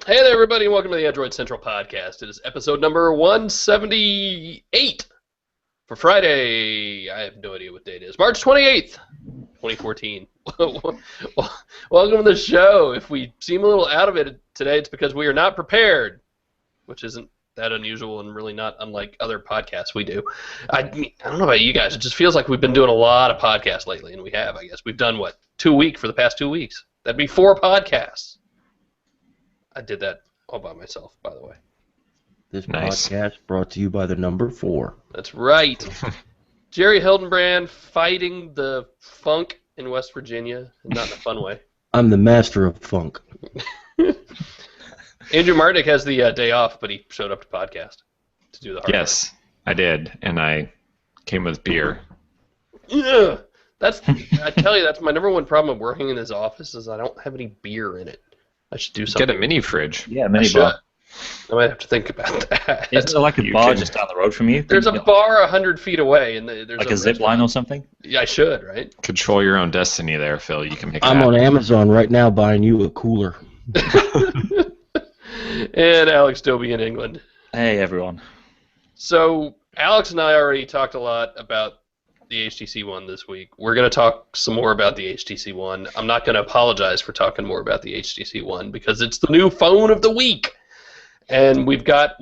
Hey there, everybody, and welcome to the Android Central Podcast. It is episode number 178 for Friday. I have no idea what date it is. March 28th, 2014. Welcome to the show. If we seem a little out of it today, it's because we are not prepared, which isn't that unusual and really not unlike other podcasts we do. I don't know about you guys. It just feels like we've been doing a lot of podcasts lately, and we have, I guess. We've done, what, 2 weeks for the past 2 weeks? That'd be 4 podcasts. I did that all by myself, by the way. This Nice. podcast brought to you by the number 4. That's right. Jerry Hildenbrand fighting the funk in West Virginia, not in a fun way. I'm the master of funk. Andrew Marnick has the day off, but he showed up to podcast to do the hard Yes, I did, and I came with beer. work. Yeah, I tell you, that's my number one problem with working in this office is I don't have any beer in it. I should do something. Get a mini fridge. Yeah, I mini should. bar. I might have to think about that. Is there like a You bar can- just down the road from you? There's a bar 100 feet away, and there's like a zip line or something? Yeah, I should, right? Control your own destiny there, Phil. You can make I'm that. on Amazon right now buying you a cooler. And Alex Doby in England. Hey, everyone. So Alex and I already talked a lot about the HTC One this week. We're going to talk some more about the HTC One. I'm not going to apologize for talking more about the HTC One because it's the new phone of the week. And we've got,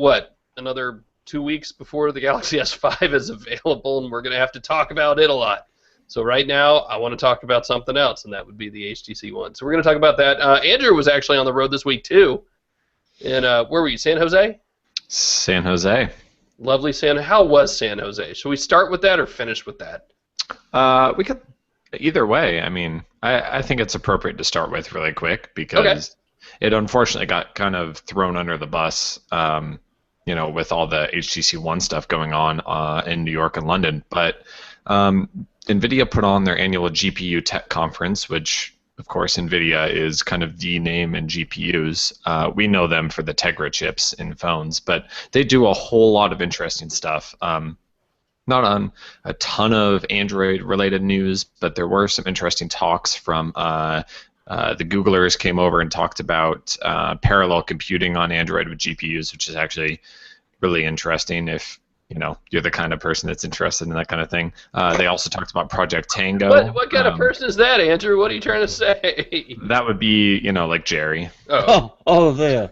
another 2 weeks before the Galaxy S5 is available, and we're going to have to talk about it a lot. So right now, I want to talk about something else, and that would be the HTC One. So we're going to talk about that. Andrew was actually on the road this week, too. And where were you, San Jose? San Jose. Lovely How was San Jose? Should we start with that or finish with that? We could either way. I mean, I think it's appropriate to start with really quick because it unfortunately got kind of thrown under the bus. With all the HTC One stuff going on in New York and London. But Nvidia put on their annual GPU Tech Conference, which, of course, Nvidia is kind of the name in GPUs. We know them for the Tegra chips in phones, but they do a whole lot of interesting stuff. Not on a ton of Android-related news, but there were some interesting talks from the Googlers came over and talked about parallel computing on Android with GPUs, which is actually really interesting if you're the kind of person that's interested in that kind of thing. They also talked about Project Tango. What kind of person is that, Andrew? What are you trying to say? That would be, like Jerry. There.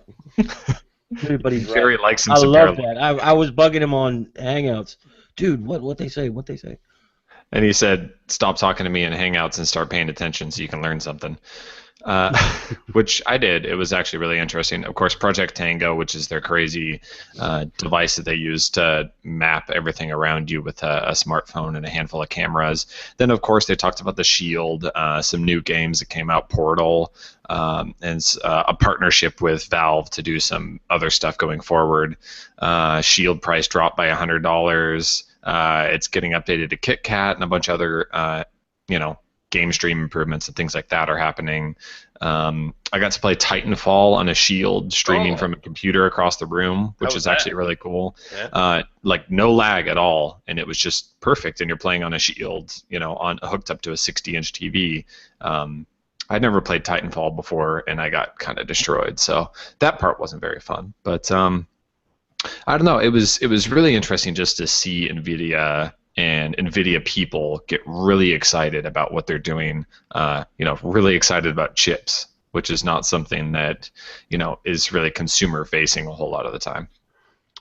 Everybody's Jerry right. likes him I some love parallel. that. I was bugging him on Hangouts. Dude, what they say? What they say? And he said, stop talking to me in Hangouts and start paying attention so you can learn something. Which I did. It was actually really interesting. Of course, Project Tango, which is their crazy device that they use to map everything around you with a smartphone and a handful of cameras. Then, of course, they talked about the Shield, some new games that came out, Portal, and a partnership with Valve to do some other stuff going forward. Shield price dropped by $100. It's getting updated to KitKat and a bunch of other, game stream improvements and things like that are happening. I got to play Titanfall on a Shield streaming from a computer across the room, which is actually really cool. Yeah. No lag at all, and it was just perfect. And you're playing on a Shield, hooked up to a 60-inch TV. I'd never played Titanfall before, and I got kind of destroyed. So that part wasn't very fun. But I don't know. It was really interesting just to see Nvidia and Nvidia people get really excited about what they're doing, really excited about chips, which is not something that, is really consumer facing a whole lot of the time.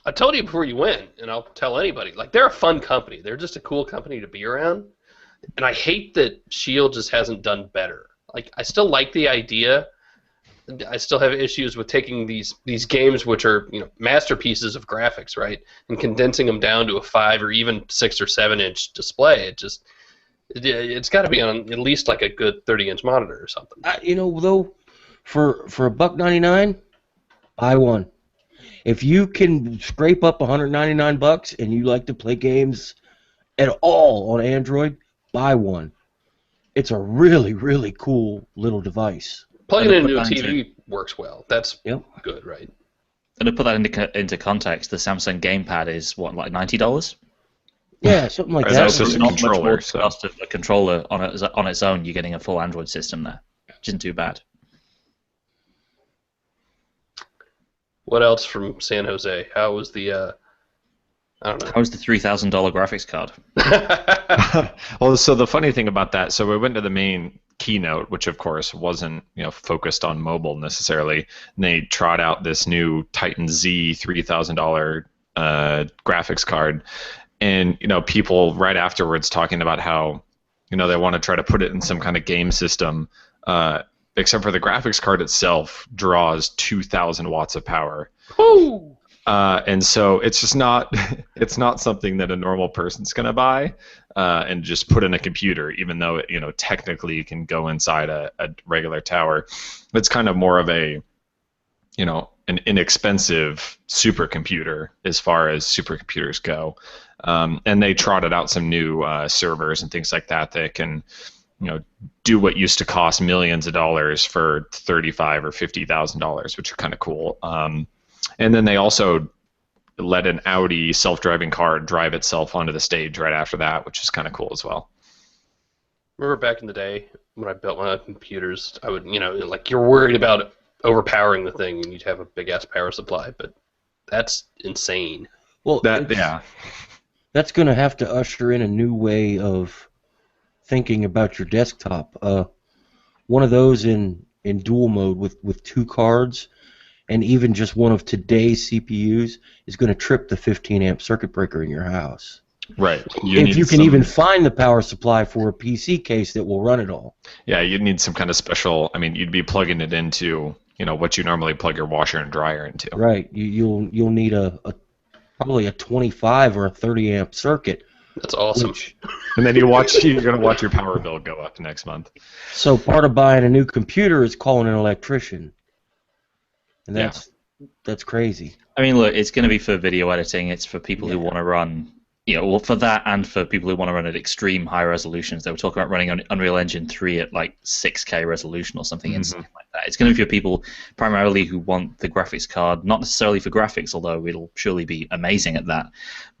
I told you before you went, and I'll tell anybody, they're a fun company. They're just a cool company to be around. And I hate that Shield just hasn't done better. I still like the idea. I still have issues with taking these games, which are masterpieces of graphics, right, and condensing them down to a 5 or even 6 or 7-inch display. It's got to be on at least a good 30-inch monitor or something. Though, for $1.99, buy one. If you can scrape up $199 and you like to play games at all on Android, buy one. It's a really, really cool little device. Plugging it into a TV works well. That's good, right? And to put that into context, the Samsung gamepad is what, like $90? Yeah, something like Or that. that's just a not much controller, more the so- cost of a controller on its own. You're getting a full Android system there, which isn't too bad. What else from San Jose? How was the? I don't know. How was the $3,000 graphics card? Well, so the funny thing about that, so we went to the main keynote, which of course wasn't focused on mobile necessarily. And they trot out this new Titan Z $3,000 graphics card, and people right afterwards talking about how they want to try to put it in some kind of game system, except for the graphics card itself draws 2,000 watts of power. Woo! And so it's just not something that a normal person's going to buy and just put in a computer, even though it technically you can go inside a regular tower. It's kind of more of a an inexpensive supercomputer as far as supercomputers go. And they trotted out some new servers and things like that that can do what used to cost millions of dollars for $35,000 or $50,000, which are kind of cool. And then they also let an Audi self-driving car drive itself onto the stage right after that, which is kind of cool as well. Remember back in the day when I built my computers, I would, like you're worried about overpowering the thing and you'd have a big-ass power supply, but that's insane. Well, yeah. That's going to have to usher in a new way of thinking about your desktop. One of those in dual mode with two cards, and even just one of today's CPUs is going to trip the 15-amp circuit breaker in your house. Right. If you can even find the power supply for a PC case that will run it all. Yeah, you'd need some kind of special. I mean, you'd be plugging it into what you normally plug your washer and dryer into. Right. You'll need probably a 25 or a 30-amp circuit. That's awesome. And then you're going to watch your power bill go up next month. So part of buying a new computer is calling an electrician. And that's crazy. I mean, look, it's going to be for video editing. It's for people who want to run, for that, and for people who want to run at extreme high resolutions. They were talking about running on Unreal Engine 3 at like 6K resolution or something insane like that. It's going to be for people primarily who want the graphics card, not necessarily for graphics, although it'll surely be amazing at that,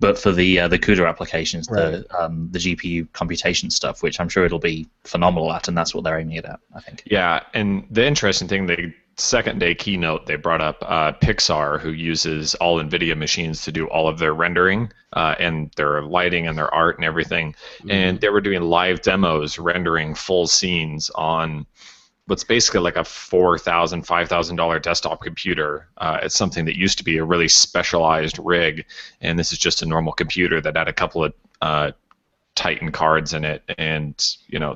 but for the CUDA applications, right. the GPU computation stuff, which I'm sure it'll be phenomenal at, and that's what they're aiming it at, I think. Yeah, and the interesting thing, the second day keynote, they brought up Pixar, who uses all Nvidia machines to do all of their rendering and their lighting and their art and everything. And they were doing live demos rendering full scenes on what's basically like a $4,000, $5,000 desktop computer. It's something that used to be a really specialized rig, and this is just a normal computer that had a couple of Titan cards in it, and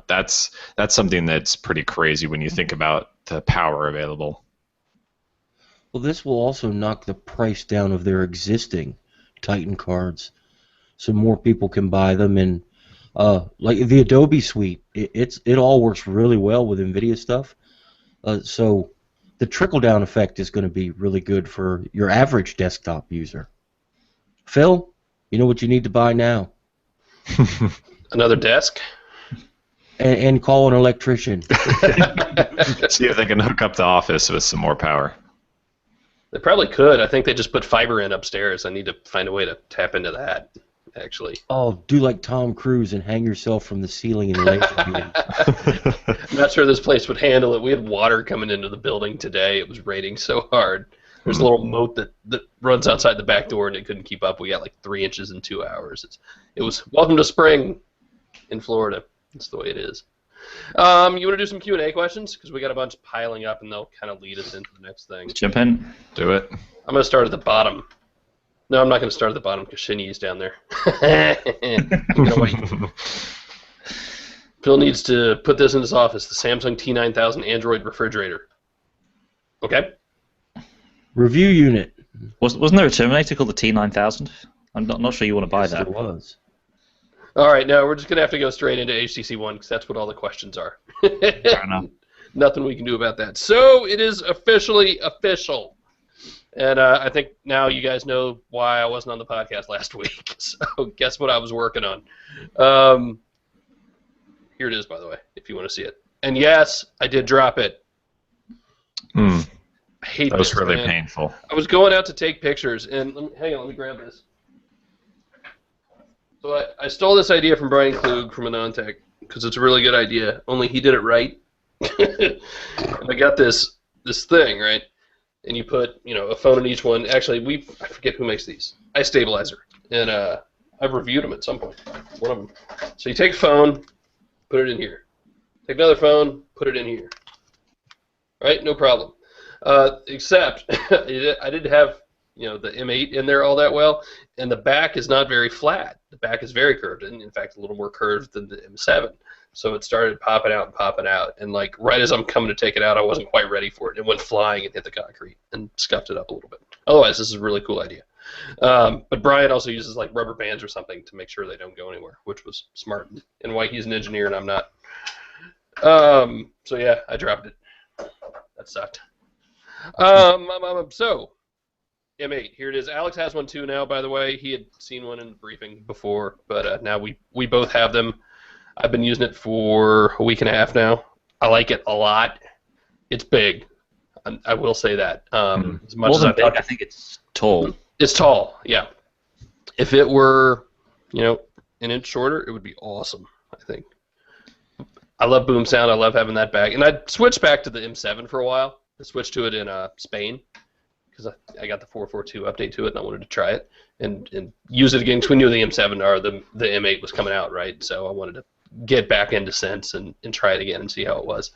that's something that's pretty crazy when you think about the power available. Well, this will also knock the price down of their existing Titan cards, so more people can buy them. And like the Adobe suite, it all works really well with Nvidia stuff. So the trickle down effect is going to be really good for your average desktop user. Phil, you know what you need to buy now? Another desk? And call an electrician. See if they can hook up the office with some more power. They probably could. I think they just put fiber in upstairs. I need to find a way to tap into that, actually. Oh, do like Tom Cruise and hang yourself from the ceiling in laser beam. I'm not sure this place would handle it. We had water coming into the building today. It was raining so hard. There's a little moat that runs outside the back door, and it couldn't keep up. We got like 3 inches in 2 hours. It was welcome to spring in Florida. That's the way it is. You want to do some Q&A questions? Because we got a bunch piling up, and they'll kind of lead us into the next thing. Jump in. Do it. I'm going to start at the bottom. No, I'm not going to start at the bottom because Shinny's down there. Phil needs to put this in his office, the Samsung T9000 Android refrigerator. Okay? Review unit. Wasn't there a Terminator called the T9000? I'm not sure you want to buy Yes, that. there was. All right, now we're just going to have to go straight into HTC One because that's what all the questions are. Fair enough. Nothing we can do about that. So it is officially official. And I think now you guys know why I wasn't on the podcast last week. So guess what I was working on. Here it is, by the way, if you want to see it. And yes, I did drop it. I hate that was this, really man. painful. I was going out to take pictures, and hang on, let me grab this. So I stole this idea from Brian Klug from Anantech because it's a really good idea. Only he did it right. And I got this thing, right? and you put a phone in each one. Actually, I forget who makes these. iStabilizer, and I've reviewed them at some point. One of them. So you take a phone, put it in here. Take another phone, put it in here. Right, no problem. Except I didn't have the M8 in there all that well, and the back is not very flat. The back is very curved, and in fact a little more curved than the M7. So it started popping out, and like right as I'm coming to take it out, I wasn't quite ready for it. It went flying and hit the concrete and scuffed it up a little bit. Otherwise, this is a really cool idea. But Brian also uses like rubber bands or something to make sure they don't go anywhere, which was smart. And why he's an engineer and I'm not. So yeah, I dropped it. That sucked. So M8, here it is. Alex has one too now, by the way. He had seen one in the briefing before, but now we both have them. I've been using it for a week and a half now. I like it a lot. It's big. I will say that. As much as I think it's tall. It's tall, yeah. If it were, an inch shorter, it would be awesome, I think. I love boom sound. I love having that back. And I switched back to the M7 for a while. I switched to it in Spain because I got the 442 update to it, and I wanted to try it and use it again because we knew the M7 or the M8 was coming out, right? So I wanted to get back into Sense and try it again and see how it was.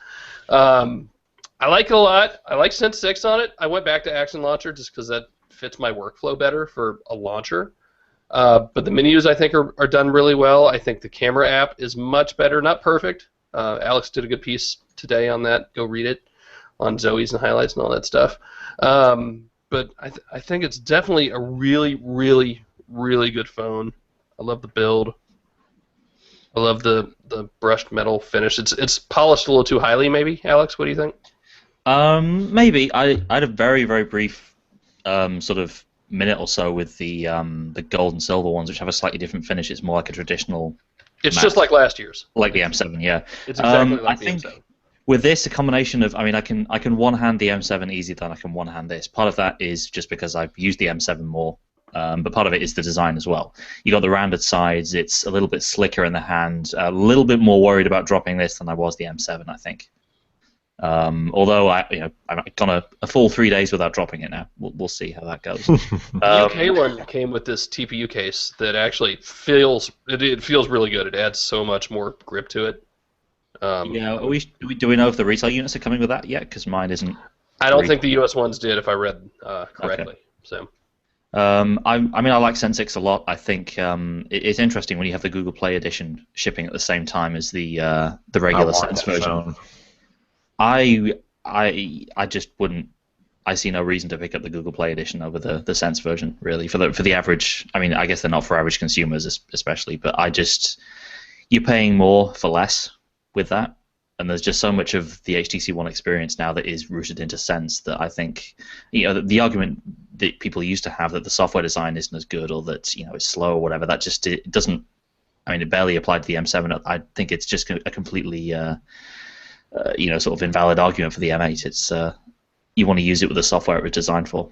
I like it a lot. I like Sense 6 on it. I went back to Action Launcher just because that fits my workflow better for a launcher. But the menus, I think, are done really well. I think the camera app is much better. Not perfect. Alex did a good piece today on that. Go read it on Zoe's and highlights and all that stuff. But I think it's definitely a really, really, really good phone. I love the build. I love the brushed metal finish. It's polished a little too highly, maybe. Alex, what do you think? Maybe. I had a very, very brief sort of minute or so with the gold and silver ones, which have a slightly different finish. It's more like a traditional. It's just like last year's. Like the M7, yeah. It's exactly like I the think M7. With this, a combination of, I can one-hand the M7 easier than I can one-hand this. Part of that is just because I've used the M7 more, but part of it is the design as well. You got the rounded sides. It's a little bit slicker in the hand. A little bit more worried about dropping this than I was the M7, I think. Although I've gone a full 3 days without dropping it now. We'll see how that goes. The UK one came with this TPU case that actually feels really good. It adds so much more grip to it. Yeah, do we know if the retail units are coming with that yet? Because mine isn't. I don't think the US ones did, if I read correctly. Okay. So. I like Sense 6 a lot. I think it's interesting when you have the Google Play edition shipping at the same time as the regular Sense version. I just wouldn't. I see no reason to pick up the Google Play edition over the Sense version, really. For the average, I guess they're not for average consumers especially, but you're paying more for less with that, and there's just so much of the HTC One experience now that is rooted into Sense that I think the argument that people used to have that the software design isn't as good or that it's slow or whatever, that just it doesn't. It barely applied to the M7. I think it's just a completely sort of invalid argument for the M8. It's you want to use it with the software it was designed for.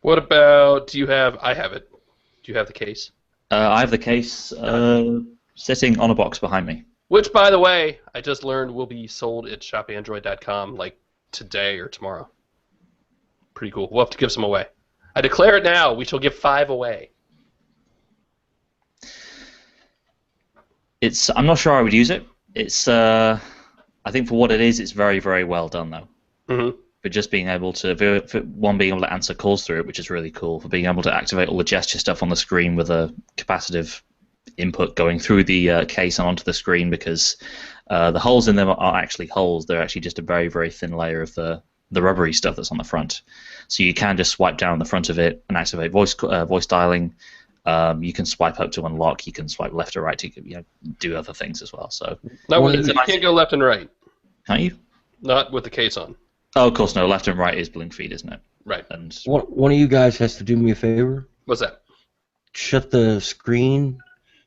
What about? I have it. Do you have the case? I have the case sitting on a box behind me. Which, by the way, I just learned will be sold at shopandroid.com like today or tomorrow. Pretty cool. We'll have to give some away. I declare it now. We shall give 5 away. I'm not sure I would use it. It's I think for what it is, it's very, very well done though. Mm-hmm. For just being able to, being able to answer calls through it, which is really cool. For being able to activate all the gesture stuff on the screen with a capacitive input going through the case and onto the screen, because the holes in them are actually holes. They're actually just a very, very thin layer of the rubbery stuff that's on the front. So you can just swipe down the front of it and activate voice dialing. You can swipe up to unlock. You can swipe left or right to do other things as well. So you can't go left and right. Can't you? Not with the case on. Oh, of course no. Left and right is BlinkFeed, isn't it? Right. And one of you guys has to do me a favor. What's that? Shut the screen,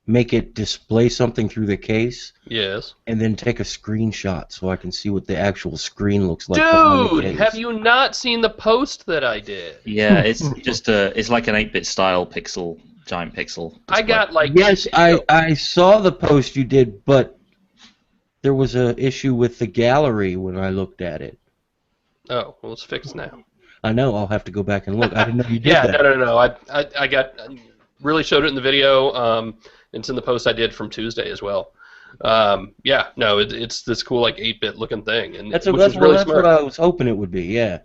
make it display something through the case. Yes. And then take a screenshot so I can see what the actual screen looks like. Dude, have you not seen the post that I did? Yeah, it's just it's like an 8-bit style giant pixel display. I got like... Yes, I saw the post you did, but there was a issue with the gallery when I looked at it. Oh, well, it's fixed now. I know. I'll have to go back and look. I didn't know you did Yeah, that. no. I really showed it in the video. It's in the post I did from Tuesday as well. Yeah, no, it's this cool like 8-bit looking thing, and That's which is really that's smart. what I was hoping it would be. Yeah.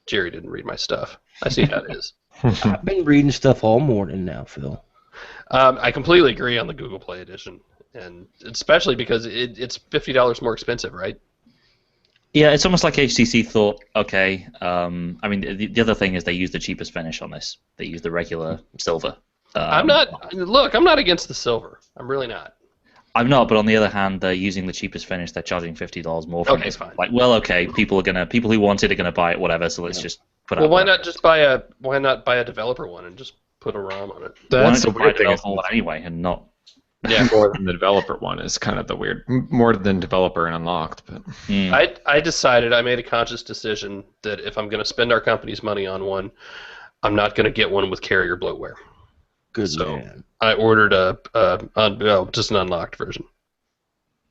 Jerry didn't read my stuff. I see how it is. I've been reading stuff all morning now, Phil. I completely agree on the Google Play edition, and especially because it's $50 more expensive, right? Yeah, it's almost like HTC thought, okay, I mean, the other thing is they use the cheapest finish on this. They use the regular silver. I'm not against the silver. I'm really not. I'm not, but on the other hand, they're using the cheapest finish. They're charging $50 more for Okay, it. fine. Like, well, okay, people who want it are gonna buy it, whatever. So let's just put. Well, why not buy a developer one and just put a ROM on it? That's the Why not weird buy thing. a developer one anyway, and not. Yeah. More than the developer one is kind of the weird. More than developer and unlocked, but. I made a conscious decision that if I'm going to spend our company's money on one, I'm not going to get one with carrier bloatware. Good So man. I ordered just an unlocked version,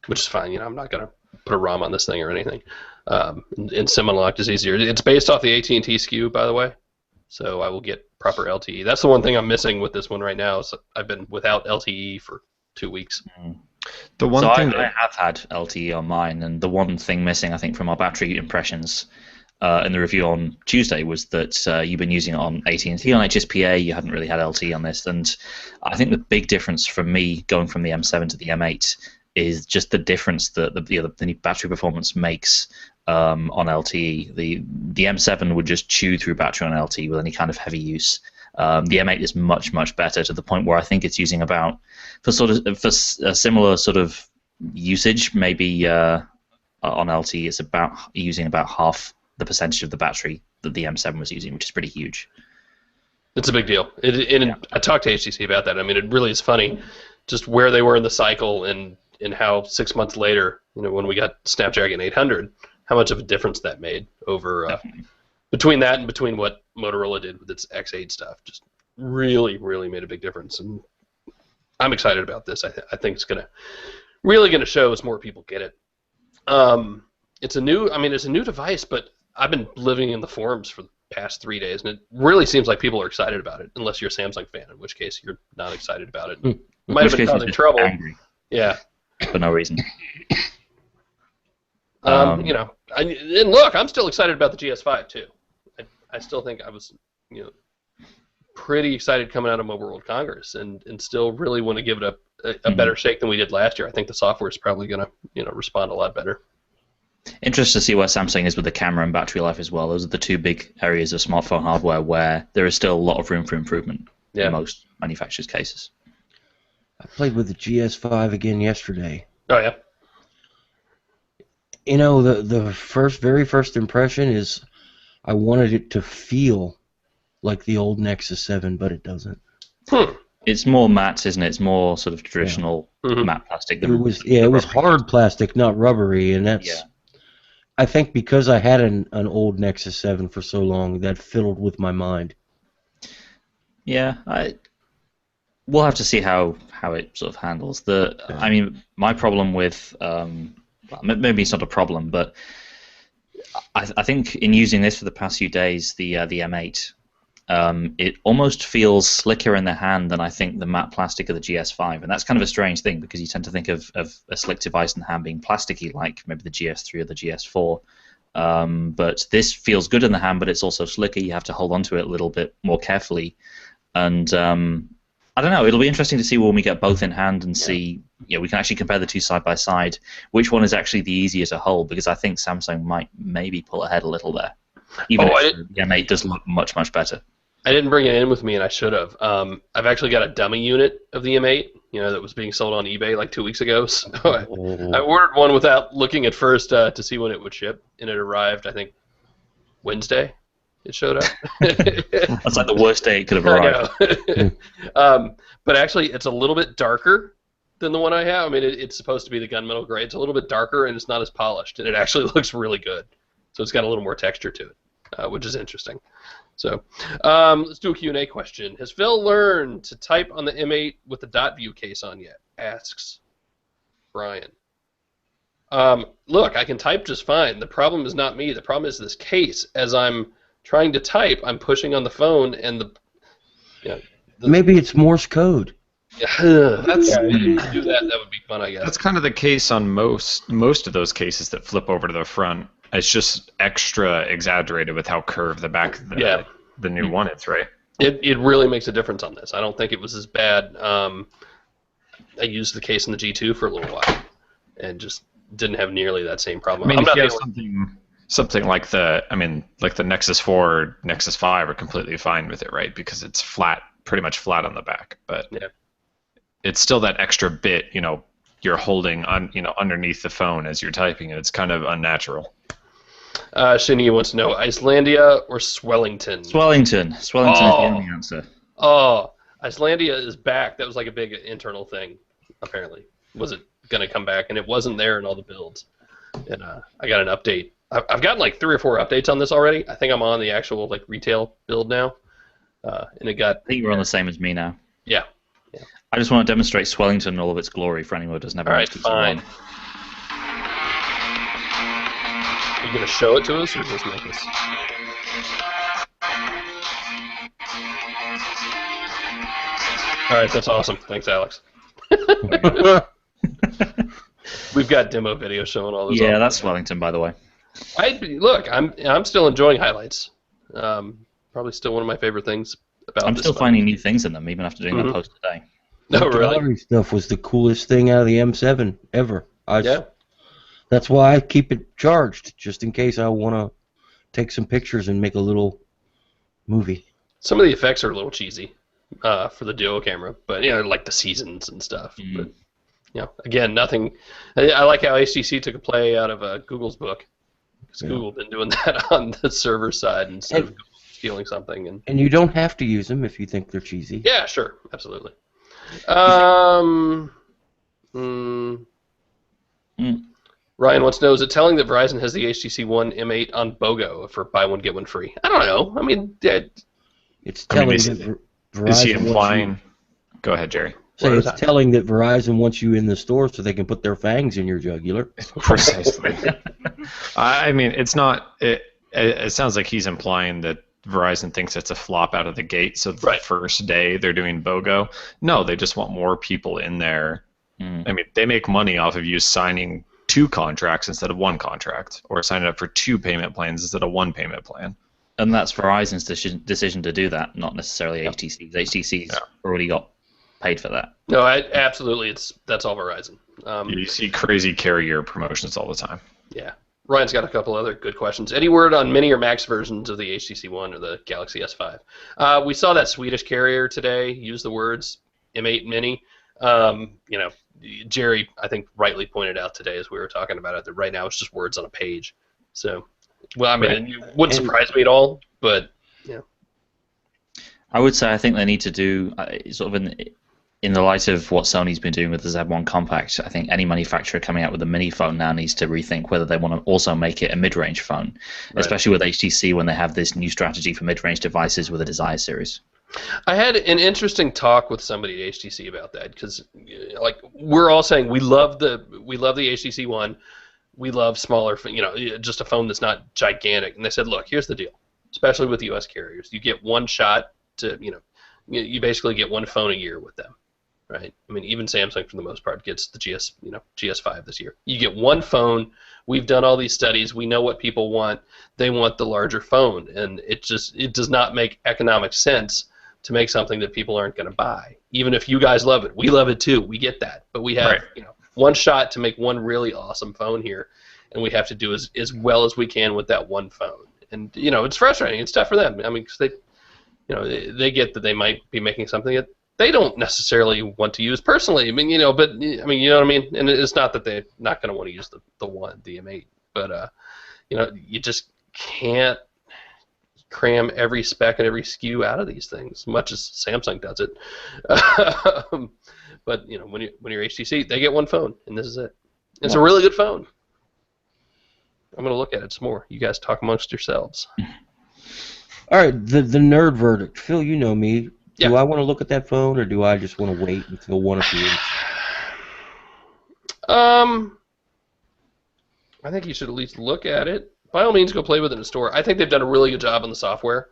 which is fine. I'm not going to put a ROM on this thing or anything. And SIM unlocked is easier. It's based off the AT&T SKU, by the way, so I will get proper LTE. That's the one thing I'm missing with this one right now. So I've been without LTE for 2 weeks. The one thing I have had LTE on mine, and the one thing missing, I think, from our battery impressions in the review on Tuesday was that you've been using it on AT&T on HSPA. You hadn't really had LTE on this, and I think the big difference for me going from the M7 to the M8 is just the difference that the battery performance makes on LTE. The M7 would just chew through battery on LTE with any kind of heavy use. The M8 is much better, to the point where I think it's using about for a similar sort of usage, maybe on LTE, it's about using about half the percentage of the battery that the M7 was using, which is pretty huge. It's a big deal. I talked to HTC about that. I mean, it really is funny just where they were in the cycle and how 6 months later, when we got Snapdragon 800, how much of a difference that made over between that and between what Motorola did with its X8 stuff. Just really made a big difference, and I'm excited about this. I think it's really gonna show as more people get it. It's a new device, but I've been living in the forums for the past 3 days, and it really seems like people are excited about it, unless you're a Samsung fan, in which case you're not excited about it. Might have been causing trouble. Angry. Yeah. For no reason. And look, I'm still excited about the GS5 too. I still think I was, pretty excited coming out of Mobile World Congress, and still really want to give it a better shake than we did last year. I think the software is probably going to, respond a lot better. Interesting to see where Samsung is with the camera and battery life as well. Those are the two big areas of smartphone hardware where there is still a lot of room for improvement in most manufacturers' cases. I played with the GS5 again yesterday. Oh yeah. The very first impression is I wanted it to feel like the old Nexus 7, but it doesn't. It's more matte, isn't it? It's more sort of traditional matte plastic. It was hard plastic, not rubbery, and that's. I think because I had an old Nexus 7 for so long, that fiddled with my mind. Yeah, we'll have to see how it sort of handles. I mean, my problem with maybe it's not a problem, but I think in using this for the past few days, the M8, it almost feels slicker in the hand than I think the matte plastic of the GS5, and that's kind of a strange thing because you tend to think of a slick device in the hand being plasticky, like maybe the GS3 or the GS4. But this feels good in the hand, but it's also slicker. You have to hold onto it a little bit more carefully, and I don't know. It'll be interesting to see when we get both in hand and see. We can actually compare the two side by side. Which one is actually the easier to hold? Because I think Samsung might maybe pull ahead a little there. Even if the M8 does look much better. I didn't bring it in with me, and I should have. I've actually got a dummy unit of the M8, that was being sold on eBay like 2 weeks ago. So I ordered one without looking at first to see when it would ship, and it arrived, I think, Wednesday. It showed up. That's like the worst day it could have arrived. I know. But actually, it's a little bit darker than the one I have. I mean, it's supposed to be the gunmetal gray. It's a little bit darker, and it's not as polished, and it actually looks really good. So it's got a little more texture to it, which is interesting. So let's do a Q&A question. Has Phil learned to type on the M8 with the dot view case on yet? Asks Brian. Look, I can type just fine. The problem is not me. The problem is this case. As I'm trying to type, I'm pushing on the phone, and Maybe it's Morse code. That's if you could do that. That would be fun, I guess. that's kind of the case on most of those cases that flip over to the front. It's just extra exaggerated with how curved the back of the new one is, right? It really makes a difference on this. I don't think it was as bad. I used the case in the G2 for a little while, and just didn't have nearly that same problem. I mean, if you have something like the Nexus 4 or Nexus 5 are completely fine with it, right? Because it's flat, pretty much flat on the back. But it's still that extra bit, you're holding underneath the phone as you're typing, and it's kind of unnatural. Shinny wants to know, Icelandia or Swellington? Swellington is the only answer. Oh, Icelandia is back. That was like a big internal thing, apparently. Was it going to come back? And it wasn't there in all the builds. And I got an update. I've gotten like 3 or 4 updates on this already. I think I'm on the actual retail build now. And it got... I think you're on the same as me now. Yeah. I just want to demonstrate Swellington in all of its glory for anyone who doesn't have a HTC fine. One. Are you going to show it to us, or just make us? All right, that's awesome. Thanks, Alex. We've got demo video showing all this. Yeah, that's Swellington, by the way. Look, I'm still enjoying highlights. Probably still one of my favorite things about. I'm still finding new things in them, even after doing that post today. No, The really. gallery stuff was the coolest thing out of the M7 ever. Yeah. That's why I keep it charged, just in case I want to take some pictures and make a little movie. Some of the effects are a little cheesy for the duo camera, but like the seasons and stuff. But again, nothing. I like how HTC took a play out of Google's book, because Google been doing that on the server side instead of Google stealing something. And you don't have to use them if you think they're cheesy. yeah, sure, absolutely. Ryan wants to know, is it telling that Verizon has the HTC One M8 on BOGO for buy one, get one free? I don't know. I mean, it's telling is he implying... Go ahead, Jerry. It's telling that Verizon wants you in the store so they can put their fangs in your jugular. Precisely. I mean, it's not... It sounds like he's implying that Verizon thinks it's a flop out of the gate, so the first day they're doing BOGO. No, they just want more people in there. I mean, they make money off of you signing 2 contracts instead of 1 contract, or signing up for 2 payment plans instead of 1 payment plan. And that's Verizon's decision to do that, not necessarily HTC's. HTC's already got paid for that. No, absolutely. That's all Verizon. You see crazy carrier promotions all the time. Yeah. Ryan's got a couple other good questions. Any word on mini or max versions of the HTC One or the Galaxy S5? We saw that Swedish carrier today use the words M8 Mini. Jerry, I think, rightly pointed out today as we were talking about it that right now it's just words on a page. So, well, I mean, it wouldn't surprise me at all, but yeah. I would say I think they need to do sort of in the light of what Sony's been doing with the Z1 Compact. I think any manufacturer coming out with a mini phone now needs to rethink whether they want to also make it a mid-range phone, especially with HTC when they have this new strategy for mid-range devices with the Desire series. I had an interesting talk with somebody at HTC about that, because we're all saying we love the HTC One, we love smaller, just a phone that's not gigantic. And they said, look, here's the deal, especially with U.S. carriers, you get one shot to, you basically get one phone a year with them, right? I mean, even Samsung for the most part gets the GS5 this year. You get one phone. We've done all these studies. We know what people want. They want the larger phone, and it does not make economic sense to make something that people aren't going to buy. Even if you guys love it, we love it too. We get that, but we have one shot to make one really awesome phone here, and we have to do as well as we can with that one phone. And it's frustrating. It's tough for them. I mean, because they get that they might be making something that they don't necessarily want to use personally. I mean, but I mean, you know what I mean. And it's not that they're not going to want to use the M8, but you just can't cram every spec and every SKU out of these things, much as Samsung does it. But when you're HTC, they get one phone, and this is it. It's a really good phone. I'm gonna look at it some more. You guys talk amongst yourselves. All right, the nerd verdict. Phil, you know me. Do I want to look at that phone, or do I just want to wait until one appears? I think you should at least look at it. By all means, go play with it in a store. I think they've done a really good job on the software,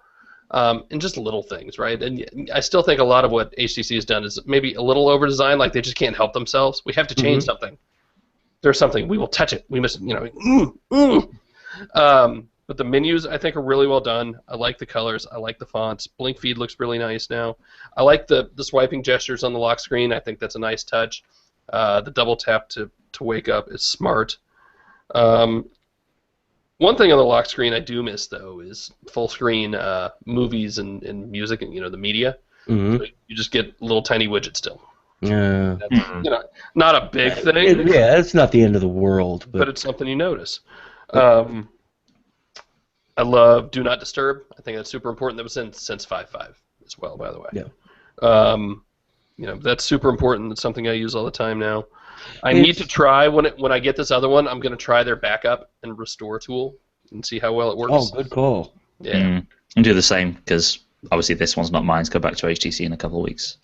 and just little things, right? And I still think a lot of what HTC has done is maybe a little over-designed, like they just can't help themselves. We have to change something. There's something. We will touch it. We must, but the menus, I think, are really well done. I like the colors. I like the fonts. BlinkFeed looks really nice now. I like the swiping gestures on the lock screen. I think that's a nice touch. The double tap to wake up is smart. One thing on the lock screen I do miss, though, is full screen movies and music and the media. So you just get little tiny widgets still. Yeah. That's, not a big thing. Yeah, it's not the end of the world, but it's something you notice. I love Do Not Disturb. I think that's super important. That was in since 5.5 as well, by the way. Yeah. That's super important. It's something I use all the time now. I need to try when I get this other one. I'm going to try their backup and restore tool and see how well it works. Oh, good call. Yeah. And do the same because obviously this one's not mine. Go back to HTC in a couple of weeks.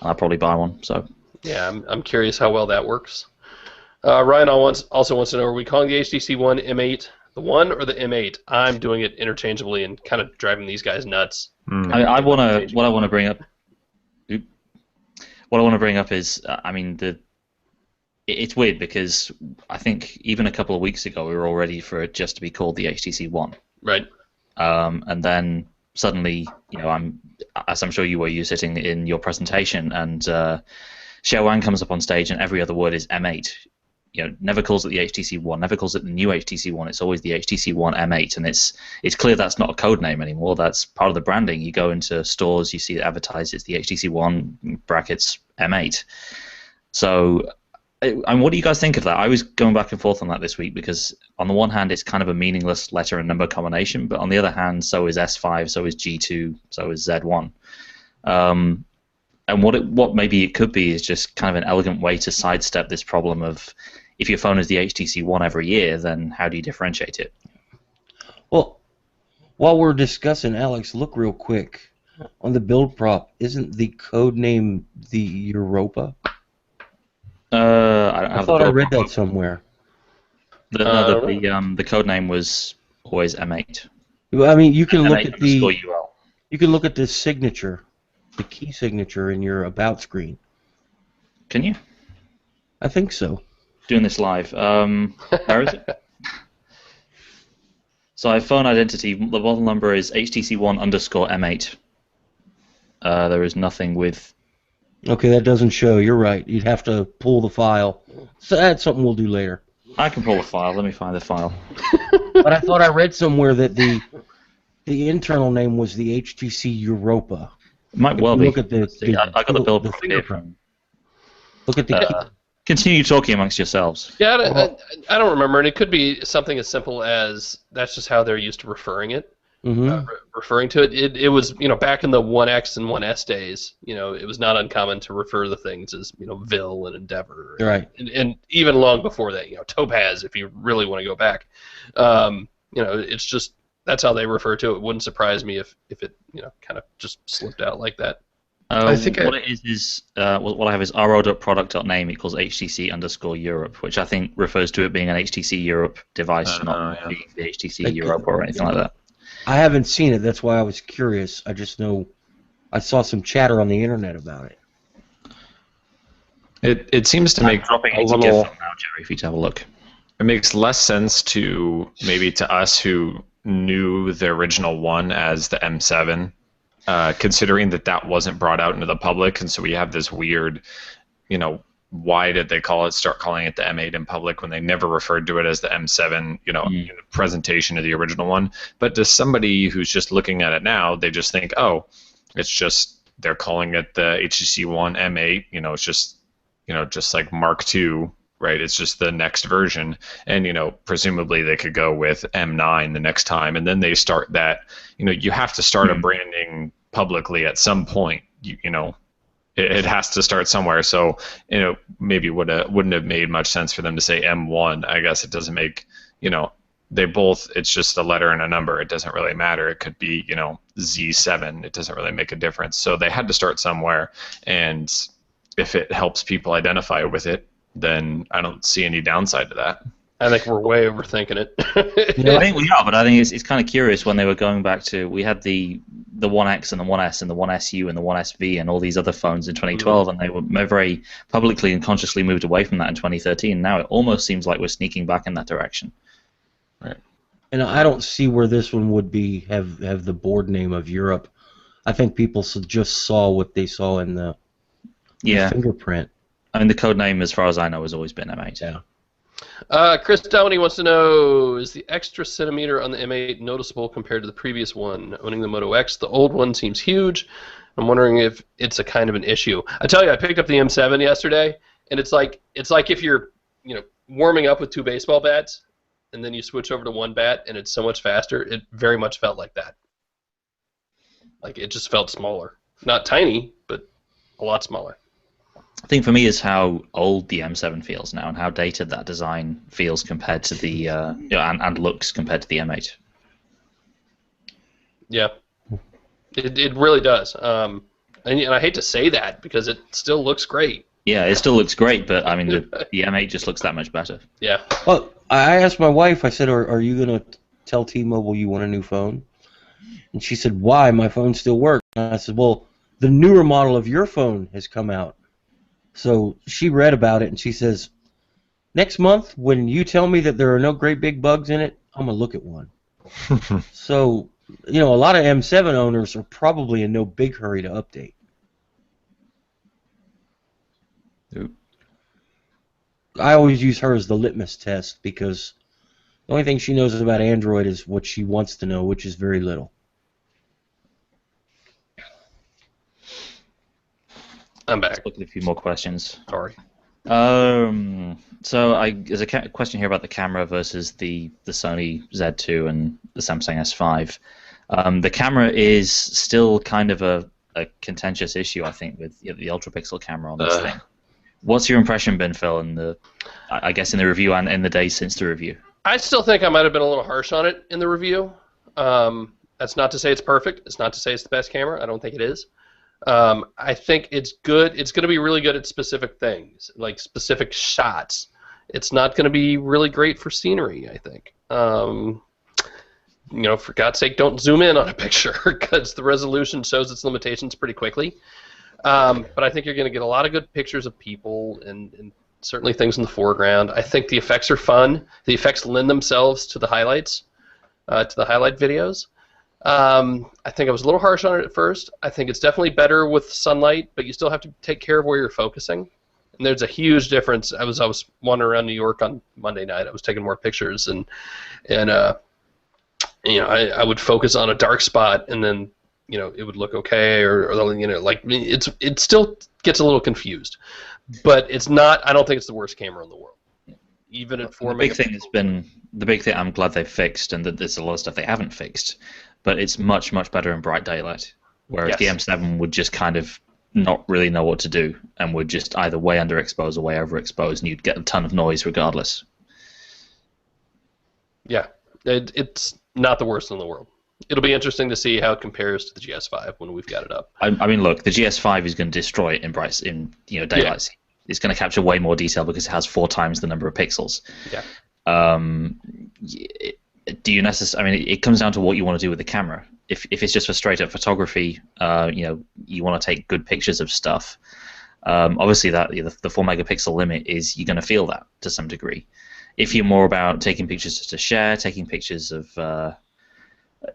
I'll probably buy one. So. Yeah, I'm curious how well that works. Ryan also wants to know: are we calling the HTC One M8 the One or the M8? I'm doing it interchangeably and kind of driving these guys nuts. What I want to bring up. What I want to bring up is, it's weird because I think even a couple of weeks ago we were all ready for it just to be called the HTC One. Right. And then suddenly, as I'm sure you were, sitting in your presentation, and Xiao Wang comes up on stage, and every other word is M8. Never calls it the HTC One, never calls it the new HTC One. It's always the HTC One M8, and it's clear that's not a code name anymore. That's part of the branding. You go into stores, you see it advertised, it's the HTC One brackets M8. So, and what do you guys think of that? I was going back and forth on that this week because on the one hand, it's kind of a meaningless letter and number combination, but on the other hand, so is S5, so is G2, so is Z1. And what maybe it could be is just kind of an elegant way to sidestep this problem of if your phone is the HTC One every year, then how do you differentiate it? Well, while we're discussing, Alex, look real quick. On the build prop, isn't the code name the Europa? I thought I read that somewhere. The code name was always M8. Well, I mean, you can look at UL. You can look at the signature, the key signature in your About screen. Can you? I think so. Doing this live. Where is it? So I have phone identity. The model number is HTC One _M8. There is nothing with. Okay, that doesn't show. You're right. You'd have to pull the file. So that's something we'll do later. I can pull the file. Let me find the file. But I thought I read somewhere that the internal name was the HTC Europa. It might well be. Look at I got the build the here. Look at the. Continue talking amongst yourselves. Yeah, I don't remember, and it could be something as simple as that's just how they're used to referring it. Referring to it. It was, back in the 1X and 1S days, it was not uncommon to refer to things as, Vil and Endeavor. Right. And even long before that, Topaz, if you really want to go back. It's just, that's how they refer to it. It wouldn't surprise me if it, kind of just slipped out like that. I think what it is what I have is ro.product.name equals HTC _Europe, which I think refers to it being an HTC Europe device, not the HTC Europe or anything like that. I haven't seen it. That's why I was curious. I just know I saw some chatter on the internet about it. It seems to make dropping a it little. now, Jerry, if you have a look. It makes less sense to maybe to us who knew the original one as the M7, considering that wasn't brought out into the public, and so we have this weird, why did they start calling it the M8 in public when they never referred to it as the M7, in the presentation of the original one? But to somebody who's just looking at it now, they just think, oh, it's just they're calling it the HTC One M8. It's just, just like Mark II, right? It's just the next version, and presumably they could go with M9 the next time, and then they start that. You have to start a branding publicly at some point. It has to start somewhere. So, maybe wouldn't have made much sense for them to say M1. I guess it doesn't make, they both, it's just a letter and a number. It doesn't really matter. It could be, Z7. It doesn't really make a difference. So they had to start somewhere. And if it helps people identify with it, then I don't see any downside to that. I think we're way overthinking it. I think we are, but I think it's kind of curious when they were going back to, we had the 1X and the 1S and the 1SU and the 1SV and all these other phones in 2012, and they were very publicly and consciously moved away from that in 2013. Now it almost seems like we're sneaking back in that direction. Right. And I don't see where this one would be have the board name of Europe. I think people just saw what they saw in the fingerprint. I mean, the code name, as far as I know, has always been M8. Yeah. Chris Downey wants to know, is the extra centimeter on the M8 noticeable compared to the previous one? Owning the Moto X, the old one seems huge. I'm wondering if it's a kind of an issue. I tell you, I picked up the M7 yesterday, and it's like if you're warming up with 2 baseball bats, and then you switch over to 1 bat, and it's so much faster. It very much felt like that. Like it just felt smaller, not tiny, but a lot smaller. I think for me is how old the M7 feels now and how dated that design feels compared to the and looks compared to the M8. Yeah, it really does. And I hate to say that because it still looks great. Yeah, it still looks great, but I mean the M8 just looks that much better. Yeah. Well, I asked my wife. I said, "Are you gonna tell T-Mobile you want a new phone?" And she said, "Why? My phone still works." And I said, "Well, the newer model of your phone has come out." So she read about it, and she says, "Next month, when you tell me that there are no great big bugs in it, I'm going to look at one." So, a lot of M7 owners are probably in no big hurry to update. Oop. I always use her as the litmus test because the only thing she knows about Android is what she wants to know, which is very little. I'm back. Let's look at a few more questions. Sorry. So there's a question here about the camera versus the Sony Z2 and the Samsung S5. The camera is still kind of a contentious issue, I think, with the ultra pixel camera on this thing. What's your impression been, Phil, in the review and in the days since the review? I still think I might have been a little harsh on it in the review. That's not to say it's perfect. It's not to say it's the best camera. I don't think it is. I think it's good. It's going to be really good at specific things, like specific shots. It's not going to be really great for scenery, I think. For God's sake, don't zoom in on a picture because the resolution shows its limitations pretty quickly. But I think you're going to get a lot of good pictures of people and certainly things in the foreground. I think the effects are fun. The effects lend themselves to the highlights, to the highlight videos. I think I was a little harsh on it at first. I think it's definitely better with sunlight, but you still have to take care of where you're focusing. And there's a huge difference. I was wandering around New York on Monday night. I was taking more pictures, and I would focus on a dark spot, and then it would look okay, or it still gets a little confused. But it's not. I don't think it's the worst camera in the world. Even at 4 megapixels. The big thing I'm glad they fixed, and that there's a lot of stuff they haven't fixed, but it's much, much better in bright daylight. Whereas the M7 would just kind of not really know what to do and would just either way underexpose or way overexpose, and you'd get a ton of noise regardless. Yeah, it's not the worst in the world. It'll be interesting to see how it compares to the GS5 when we've got it up. I mean, look, the GS5 is going to destroy it in daylight. Yeah. It's going to capture way more detail because it has 4 times the number of pixels. Yeah. Do you necessarily? I mean, it comes down to what you want to do with the camera. If it's just for straight up photography, you want to take good pictures of stuff. Obviously, the 4 megapixel limit is you're going to feel that to some degree. If you're more about taking pictures to share, taking pictures of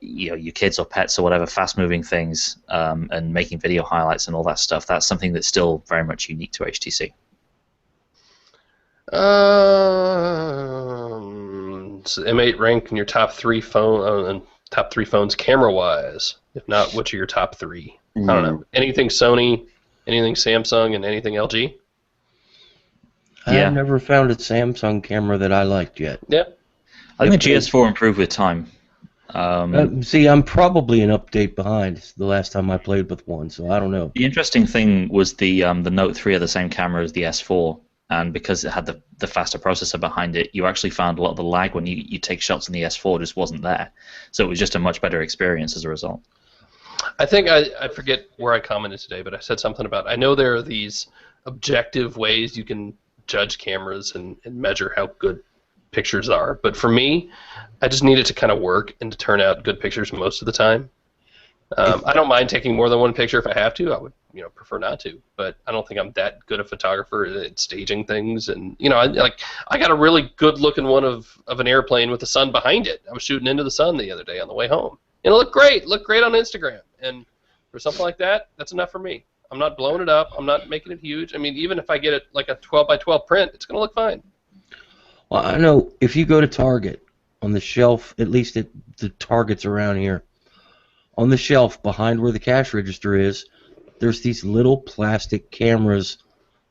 your kids or pets or whatever, fast-moving things, and making video highlights and all that stuff, that's something that's still very much unique to HTC. So M8 rank in your top 3 phones camera-wise. If not, which are your top 3? I don't know. Anything Sony, anything Samsung, and anything LG? I've never found a Samsung camera that I liked yet. Yeah. I think the GS4 improved with time. See, I'm probably an update behind. It's the last time I played with one, so I don't know. The interesting thing was the Note 3 had the same camera as the S4, and because it had the faster processor behind it, you actually found a lot of the lag when you take shots in the S4 just wasn't there. So it was just a much better experience as a result. I think I forget where I commented today, but I said something about, I know there are these objective ways you can judge cameras and measure how good pictures are. But for me, I just need it to kind of work and to turn out good pictures most of the time. I don't mind taking more than one picture if I have to. I would, prefer not to. But I don't think I'm that good a photographer at staging things. And I got a really good looking one of an airplane with the sun behind it. I was shooting into the sun the other day on the way home, and it looked great. It looked great on Instagram. And for something like that, that's enough for me. I'm not blowing it up. I'm not making it huge. I mean, even if I get it like a 12 by 12 print, it's going to look fine. Well, I know if you go to Target, on the shelf, at least at the Targets around here, on the shelf behind where the cash register is, there's these little plastic cameras.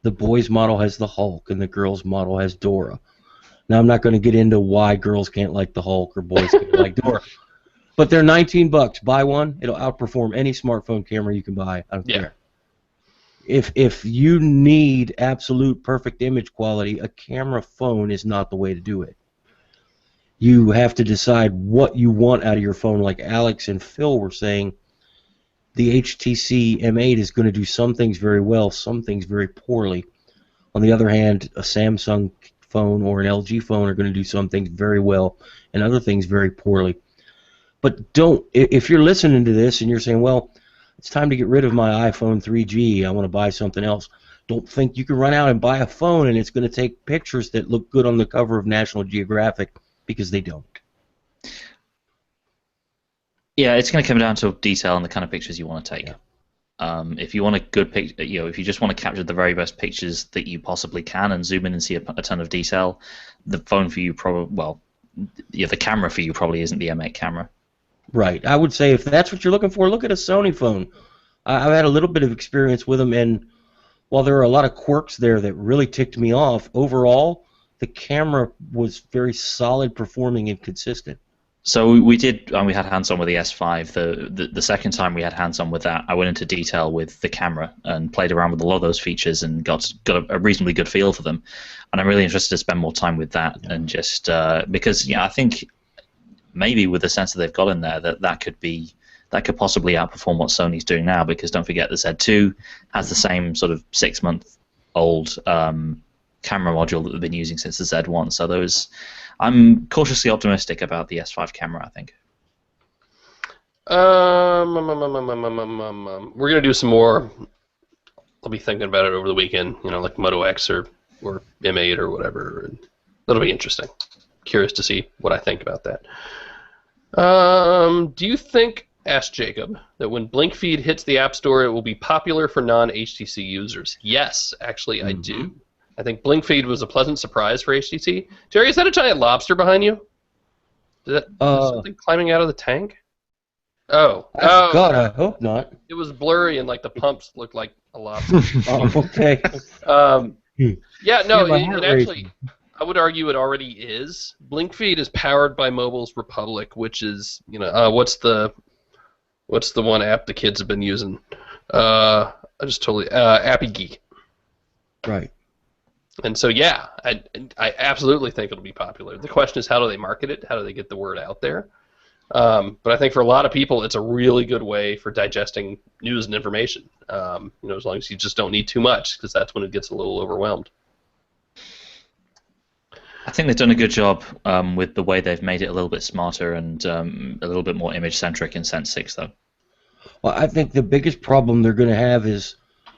The boys' model has the Hulk, and the girls' model has Dora. Now, I'm not going to get into why girls can't like the Hulk or boys can't like Dora. But they're $19. Buy one. It'll outperform any smartphone camera you can buy. I don't care. If you need absolute perfect image quality, a camera phone is not the way to do it. You have to decide what you want out of your phone. Like Alex and Phil were saying, the HTC M8 is going to do some things very well, some things very poorly. On the other hand, a Samsung phone or an LG phone are going to do some things very well and other things very poorly. But if you're listening to this and you're saying, well, it's time to get rid of my iPhone 3G, I want to buy something else, don't think you can run out and buy a phone and it's going to take pictures that look good on the cover of National Geographic, because they don't. Yeah, it's going to come down to detail and the kind of pictures you want to take. Yeah. If you want a good picture, if you just want to capture the very best pictures that you possibly can and zoom in and see a ton of detail, the phone for you the camera for you probably isn't the M8 camera. Right. I would say if that's what you're looking for, look at a Sony phone. I've had a little bit of experience with them, and while there are a lot of quirks there that really ticked me off, overall, the camera was very solid performing and consistent. So we had hands-on with the S5. The second time we had hands-on with that, I went into detail with the camera and played around with a lot of those features and got a reasonably good feel for them. And I'm really interested to spend more time with that and just because I think maybe with the sensor they've got in there that could possibly outperform what Sony's doing now, because don't forget the Z2 has the same sort of 6-month-old camera module that they've been using since the Z1. So I'm cautiously optimistic about the S5 camera, I think. We're gonna do some more. I'll be thinking about it over the weekend. Like Moto X or M8 or whatever. That'll be interesting. Curious to see what I think about that. Do you think, asked Jacob, that when BlinkFeed hits the App Store, it will be popular for non-HTC users? Yes, actually, I do. I think BlinkFeed was a pleasant surprise for HTC. Jerry, is that a giant lobster behind you? Is that something climbing out of the tank? Oh. God, I hope not. It was blurry and the pumps looked like a lobster. Oh, okay. Yeah, no, it actually, I would argue it already is. BlinkFeed is powered by Mobile's Republic, which is, what's the one app the kids have been using? Appy Geek. Right. And so, yeah, I absolutely think it'll be popular. The question is, how do they market it? How do they get the word out there? But I think for a lot of people, it's a really good way for digesting news and information. As long as you just don't need too much, because that's when it gets a little overwhelmed. I think they've done a good job with the way they've made it a little bit smarter and a little bit more image-centric in Sense 6, though. Well, I think the biggest problem they're going to have is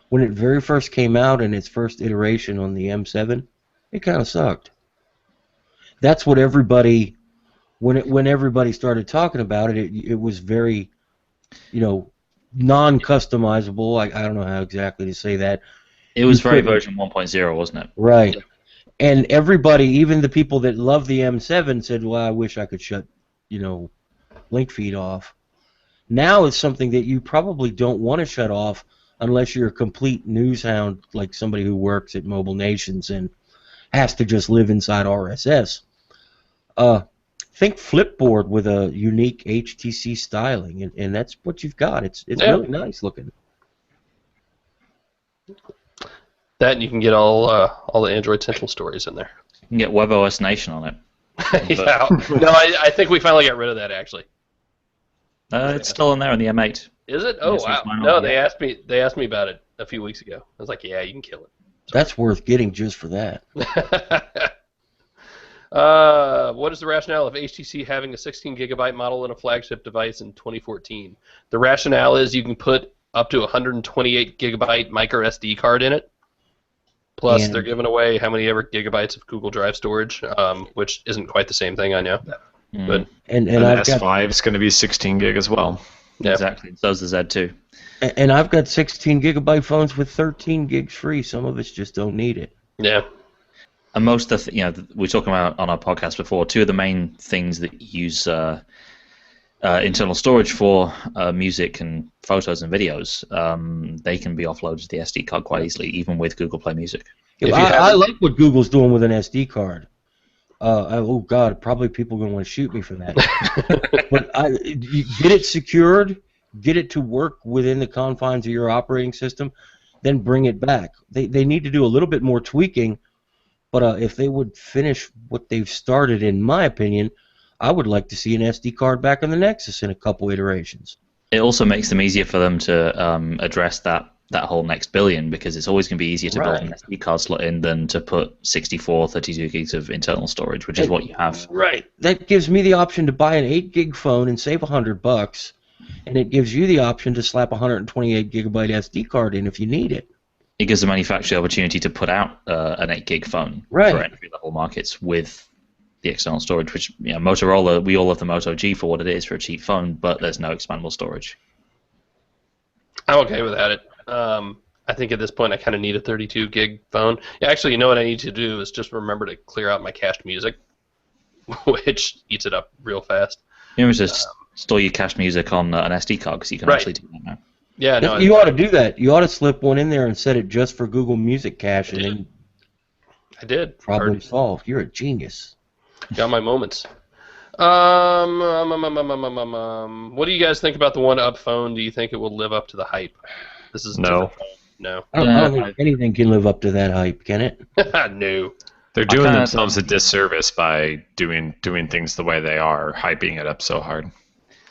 when it very first came out in its first iteration on the M7, it kind of sucked. That's what everybody, when everybody started talking about it, it was very, non-customizable. I don't know how exactly to say that. It was very version 1.0, wasn't it? Right. And everybody, even the people that love the M7, said, well, I wish I could shut, BlinkFeed off. Now it's something that you probably don't want to shut off unless you're a complete news hound, like somebody who works at Mobile Nations and has to just live inside RSS. Think Flipboard with a unique HTC styling, and that's what you've got. It's really nice looking. That, and you can get all the Android Central stories in there. You can get WebOS Nation on it. Yeah. No, I think we finally got rid of that, actually. It's still in there on the M8. Is it? Oh, wow. No, they asked me about it a few weeks ago. I was like, yeah, you can kill it. That's worth getting just for that. What is the rationale of HTC having a 16 gigabyte model in a flagship device in 2014? The rationale is you can put up to 128 gigabyte micro SD card in it. Plus, they're giving away how many ever gigabytes of Google Drive storage, which isn't quite the same thing, I know. But And I've S5 is going to be 16 gig as well. yeah. Exactly. So's the Z2. And I've got 16 gigabyte phones with 13 gigs free. Some of us just don't need it. Yeah. And most of the, we were talking about on our podcast before, two of the main things that use internal storage for music and photos and videos, they can be offloaded to the SD card quite easily, even with Google Play Music. Yeah, I like what Google's doing with an SD card. Oh God, probably people are going to want to shoot me for that. But you get it secured, get it to work within the confines of your operating system, then bring it back. They need to do a little bit more tweaking, but if they would finish what they've started, in my opinion, I would like to see an SD card back on the Nexus in a couple iterations. It also makes them easier for them to address that whole next billion, because it's always going to be easier to build an SD card slot in than to put 64, 32 gigs of internal storage, which is what you have. Right. That gives me the option to buy an 8 gig phone and save $100, and it gives you the option to slap a 128 gigabyte SD card in if you need it. It gives the manufacturer the opportunity to put out an 8 gig phone for entry-level markets with the external storage, which Motorola, we all love the Moto G for what it is for a cheap phone, but there's no expandable storage. I'm okay without it. I think at this point I kind of need a 32 gig phone. Yeah, actually, you know what I need to do is just remember to clear out my cached music, which eats it up real fast. You know, just store your cached music on an SD card, because you can actually do that now. Yeah, no, you ought to do that. You ought to slip one in there and set it just for Google Music Cache, and then I did. Problem solved. You're a genius. Got my moments. What do you guys think about the One Up phone? Do you think it will live up to the hype? This is no. No. I don't think anything can live up to that hype, can it? No. They're doing themselves a disservice by doing things the way they are, hyping it up so hard.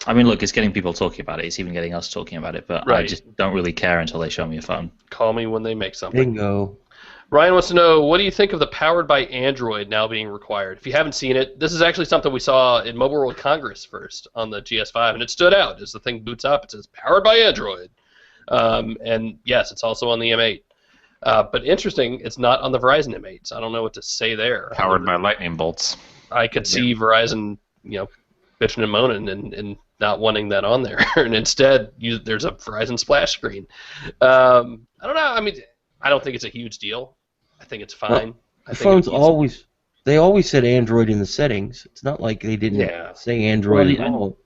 I mean, look, it's getting people talking about it. It's even getting us talking about it, but I just don't really care until they show me a phone. Call me when they make something. Bingo. Ryan wants to know, what do you think of the Powered by Android now being required? If you haven't seen it, this is actually something we saw in Mobile World Congress first on the GS5, and it stood out. As the thing boots up, it says, Powered by Android. And yes, it's also on the M8. But interesting, it's not on the Verizon M8, so I don't know what to say there. Powered by lightning bolts. I could see Verizon, bitching and moaning and not wanting that on there, and instead there's a Verizon splash screen. I don't know. I mean, I don't think it's a huge deal. I think it's fine. The phones always said Android in the settings. It's not like they didn't say Android at all.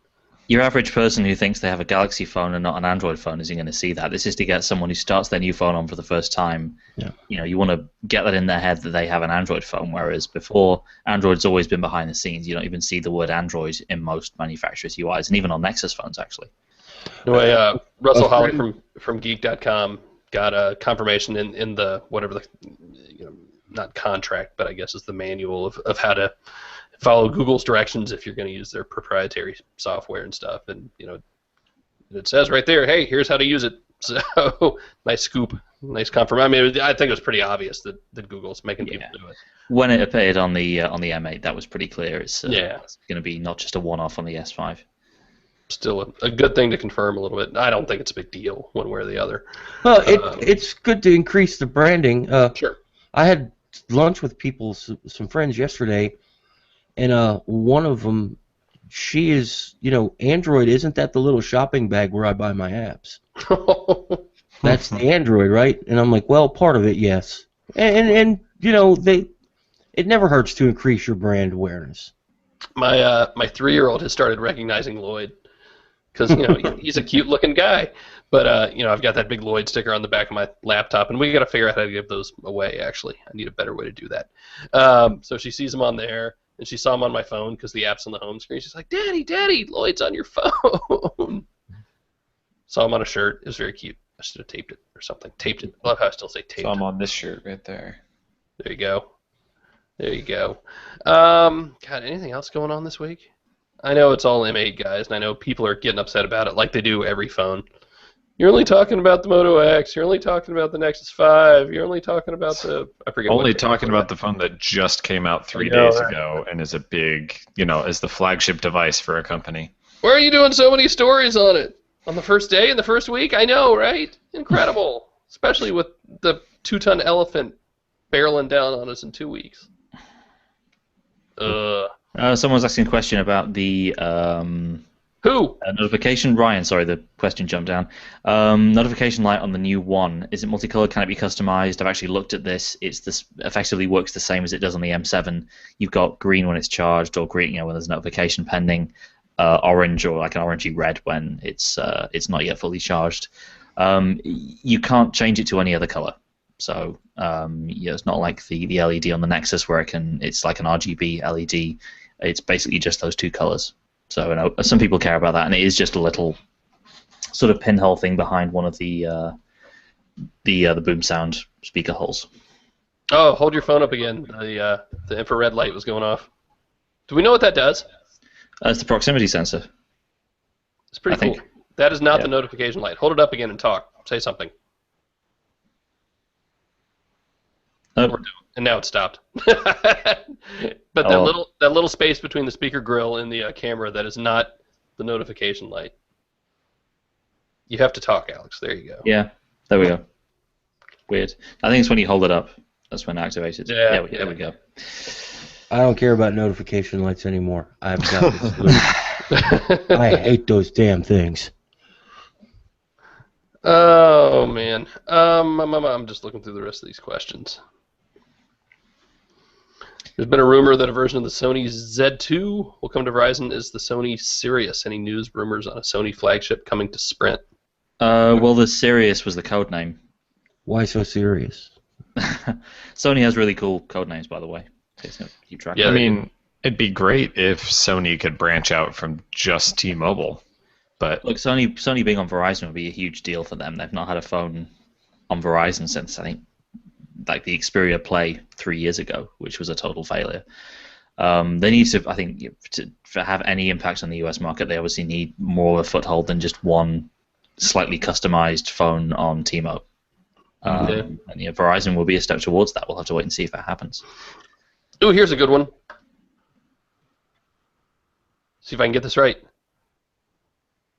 Your average person who thinks they have a Galaxy phone and not an Android phone isn't going to see that. This is to get someone who starts their new phone on for the first time. Yeah. You want to get that in their head that they have an Android phone, whereas before, Android's always been behind the scenes. You don't even see the word Android in most manufacturers' UIs, and even on Nexus phones, actually. Anyway, Russell Holly from Geek.com got a confirmation in the, whatever the, not contract, but I guess is the manual of how to follow Google's directions if you're going to use their proprietary software and stuff. And, it says right there, hey, here's how to use it. So, nice scoop, nice confirmation. I mean, I think it was pretty obvious that Google's making people do it. When it appeared on the M8, that was pretty clear. It's going to be not just a one-off on the S5. Still a good thing to confirm a little bit. I don't think it's a big deal one way or the other. Well, it's good to increase the branding. Sure. I had lunch with some friends yesterday, and one of them, she is, Android, isn't that the little shopping bag where I buy my apps? That's the Android, right? And I'm like, well, part of it, yes. And it never hurts to increase your brand awareness. My 3-year-old has started recognizing Lloyd because he's a cute looking guy, but I've got that big Lloyd sticker on the back of my laptop, and we got to figure out how to give those away. Actually, I need a better way to do that. So she sees him on there, and she saw him on my phone because the app's on the home screen. She's like, "Daddy, Lloyd's on your phone." Saw him on a shirt. It was very cute. I should have taped it or something. Taped it. I love how I still say taped. Saw him on this shirt right there. There you go. God, anything else going on this week? I know it's all M8 guys, and I know people are getting upset about it like they do every phone. You're only talking about the Moto X. You're only talking about the Nexus 5. You're only talking about the... I forget Only what talking about the phone that just came out 3 I know, days right? ago and is a big, is the flagship device for a company. Why are you doing so many stories on it? On the first day, in the first week? I know, right? Incredible. Especially with the 2-ton elephant barreling down on us in 2 weeks. Someone's asking a question about the Who? notification. Ryan, sorry, the question jumped down. Notification light on the new One. Is it multicolored? Can it be customized? I've actually looked at this. This effectively works the same as it does on the M7. You've got green when it's charged, or green, when there's a notification pending. Orange, or like an orangey red when it's not yet fully charged. You can't change it to any other color. So it's not like the LED on the Nexus where it's like an RGB LED. It's basically just those two colors. So some people care about that, and it is just a little sort of pinhole thing behind one of the boom sound speaker holes. Oh, hold your phone up again. The infrared light was going off. Do we know what that does? It's the proximity sensor. It's pretty cool. That is not the notification light. Hold it up again and talk. Say something. And now it stopped. But that little space between the speaker grill and the camera, that is not the notification light. You have to talk, Alex. There you go. Yeah, there we go. Weird. I think it's when you hold it up. That's when it activates. Yeah, there we go. I don't care about notification lights anymore. I've got this loop. I hate those damn things. Oh, man. I'm just looking through the rest of these questions. There's been a rumor that a version of the Sony Z2 will come to Verizon. Is the Sony Sirius? Any news, rumors on a Sony flagship coming to Sprint? Well, the Sirius was the code name. Why so serious? Sony has really cool code names, by the way. Keep track. Yeah, I mean, it'd be great if Sony could branch out from just T-Mobile. But look, Sony being on Verizon would be a huge deal for them. They've not had a phone on Verizon since, I think, like the Xperia Play 3 years ago, which was a total failure. They need to, I think, to have any impact on the US market, they obviously need more of a foothold than just one slightly customized phone on T-Mobile. And Verizon will be a step towards that. We'll have to wait and see if that happens. Ooh, here's a good one. See if I can get this right.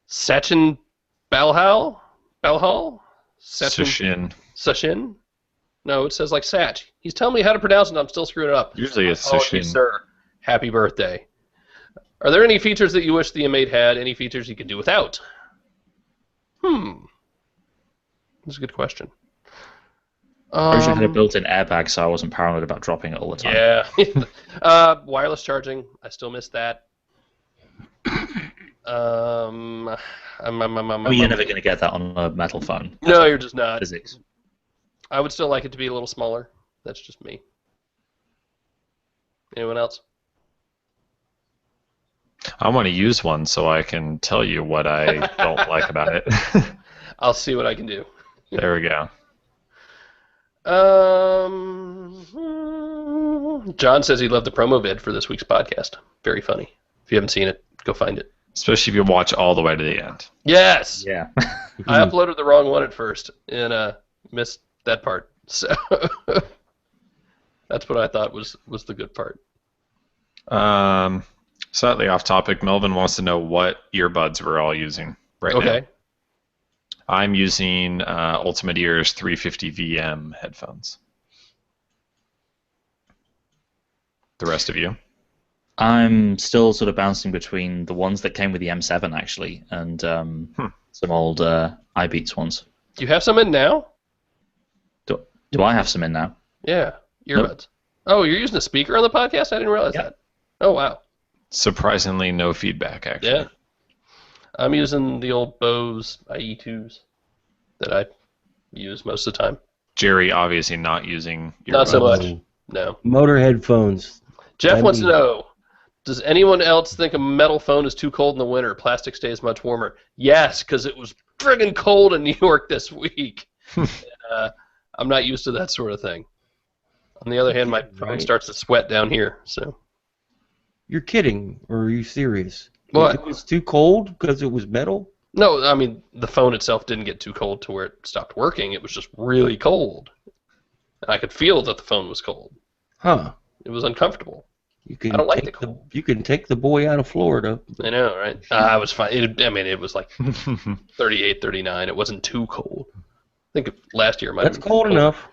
Sachin Balhal? Sachin? No, it says like Satch. He's telling me how to pronounce it, and I'm still screwing it up. Usually it's Sachin. Sir. Happy birthday. Are there any features that you wish the M8 had? Any features you could do without? That's a good question. I wish I had a built-in airbag so I wasn't paranoid about dropping it all the time. Yeah. Wireless charging. I still miss that. You're never going to get that on a metal phone. No, you're just not. Physics. I would still like it to be a little smaller. That's just me. Anyone else? I want to use one so I can tell you what I don't like about it. I'll see what I can do. There we go. John says he loved the promo vid for this week's podcast. Very funny. If you haven't seen it, go find it. Especially if you watch all the way to the end. Yes! Yeah. I uploaded the wrong one at first and missed that part. So that's what I thought was the good part. Slightly off topic, Melvin wants to know what earbuds we're all using right now. Okay. I'm using Ultimate Ears 350 VM headphones. The rest of you? I'm still sort of bouncing between the ones that came with the M7, actually, and some old iBeats ones. Do you have some in now? Do I have some in now? Yeah, earbuds. Nope. Oh, you're using a speaker on the podcast? I didn't realize that. Oh, wow. Surprisingly, no feedback, actually. Yeah. I'm using the old Bose IE2s that I use most of the time. Jerry obviously not using earbuds. Not so much. No. Motor headphones. Jeff wants to know, does anyone else think a metal phone is too cold in the winter? Plastic stays much warmer. Yes, because it was friggin' cold in New York this week. I'm not used to that sort of thing. On the other hand, my phone starts to sweat down here. So. You're kidding, or are you serious? What? It was too cold because it was metal? No, I mean the phone itself didn't get too cold to where it stopped working. It was just really cold. I could feel that the phone was cold. Huh. It was uncomfortable. You can I don't like take the cold. you can take the boy out of Florida. I know, right? I was fine. It was like 38, 39. It wasn't too cold. I think last year might have That's been cold enough.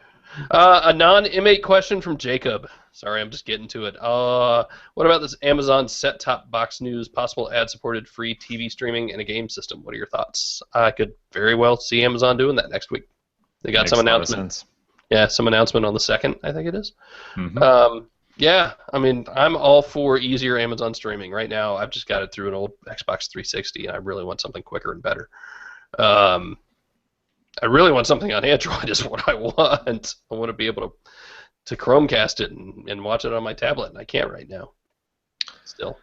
A non-M8 question from Jacob. Sorry, I'm just getting to it. What about this Amazon set-top box news? Possible ad-supported free TV streaming and a game system. What are your thoughts? I could very well see Amazon doing that next week. They got Makes some a lot of announcement. sense. Yeah, some announcement on the 2nd, I think it is. Mhm. Yeah, I mean, I'm all for easier Amazon streaming. Right now, I've just got it through an old Xbox 360, and I really want something quicker and better. I really want something on Android is what I want. I want to be able to Chromecast it and watch it on my tablet, and I can't right now. Still.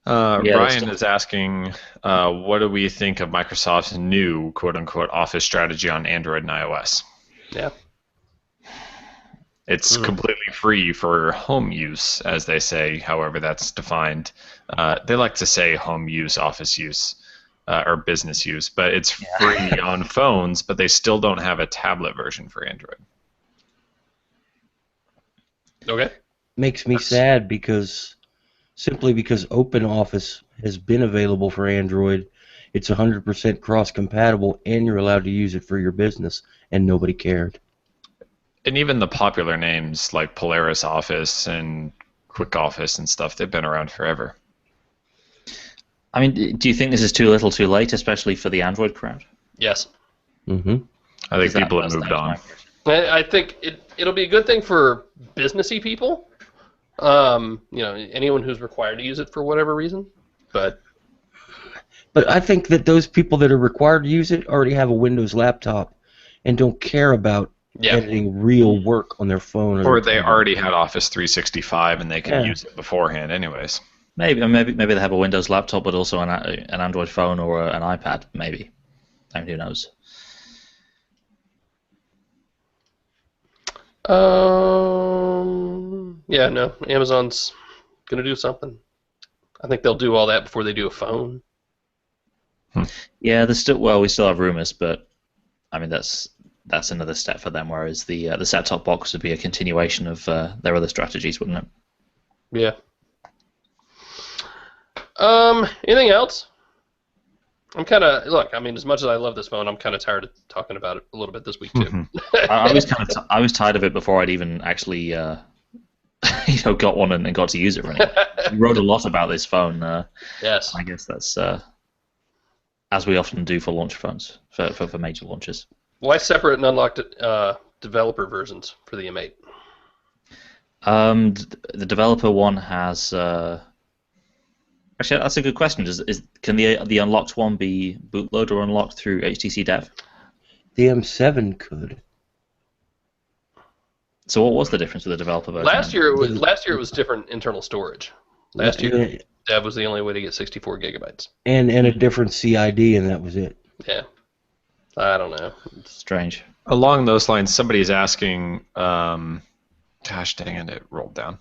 Ryan is asking, what do we think of Microsoft's new quote-unquote Office strategy on Android and iOS? Yeah. It's completely free for home use, as they say, however that's defined. They like to say home use, office use, or business use, but it's free on phones, but they still don't have a tablet version for Android. Okay. Makes me sad because simply because OpenOffice has been available for Android, it's 100% cross-compatible, and you're allowed to use it for your business, and nobody cared. And even the popular names like Polaris Office and Quick Office and stuff, they've been around forever. I mean, do you think this is too little too late, especially for the Android crowd? Yes. Mm-hmm. I think people have moved on. I think it'll be a good thing for businessy people. Anyone who's required to use it for whatever reason. But I think that those people that are required to use it already have a Windows laptop and don't care about editing real work on their phone. Or they already had Office 365 and they can use it beforehand anyways. Maybe they have a Windows laptop, but also an Android phone or an iPad. Maybe. I mean, who knows? Yeah, no. Amazon's gonna do something. I think they'll do all that before they do a phone. Yeah, we still have rumors, but I mean that's another step for them. Whereas the set-top box would be a continuation of their other strategies, wouldn't it? Yeah. Anything else? I'm kind of as much as I love this phone, I'm kind of tired of talking about it a little bit this week too. I was tired of it before I'd even actually got one and got to use it. Really, we wrote a lot about this phone. Yes. I guess that's as we often do for launch phones for major launches. Why separate and unlocked developer versions for the M8? The developer one has. Actually, that's a good question. Can the unlocked one be bootloader unlocked through HTC Dev? The M7 could. So what was the difference with the developer version? Last year it was different internal storage. Last year Dev was the only way to get 64 gigabytes. And a different CID, and that was it. Yeah. I don't know. It's strange. Along those lines, somebody's asking, gosh dang it rolled down.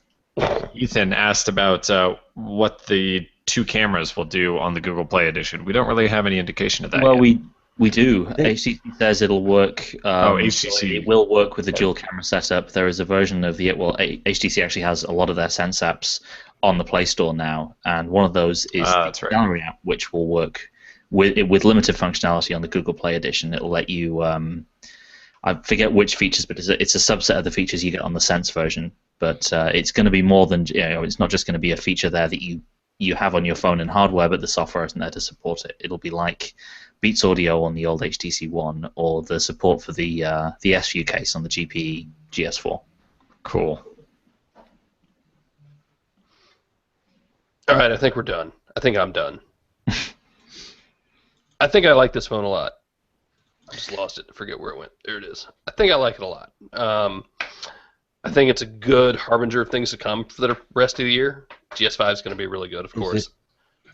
Ethan asked about what the two cameras will do on the Google Play Edition. We don't really have any indication of that Well, yet. we do. HTC says it'll work. HTC. So it will work with the dual camera setup. There is a version of HTC actually has a lot of their Sense apps on the Play Store now, and one of those is the Gallery app, which will work with limited functionality on the Google Play Edition. It'll let you. I forget which features, but it's a subset of the features you get on the Sense version. But it's going to be more than it's not just going to be a feature there that you have on your phone and hardware, but the software isn't there to support it. It'll be like Beats Audio on the old HTC One, or the support for the SView case on the GPE GS4. Cool. All right, I think we're done. I think I'm done. I think I like this phone a lot. I just lost it. I forget where it went. There it is. I think I like it a lot. I think it's a good harbinger of things to come for the rest of the year. GS5 is going to be really good, of course.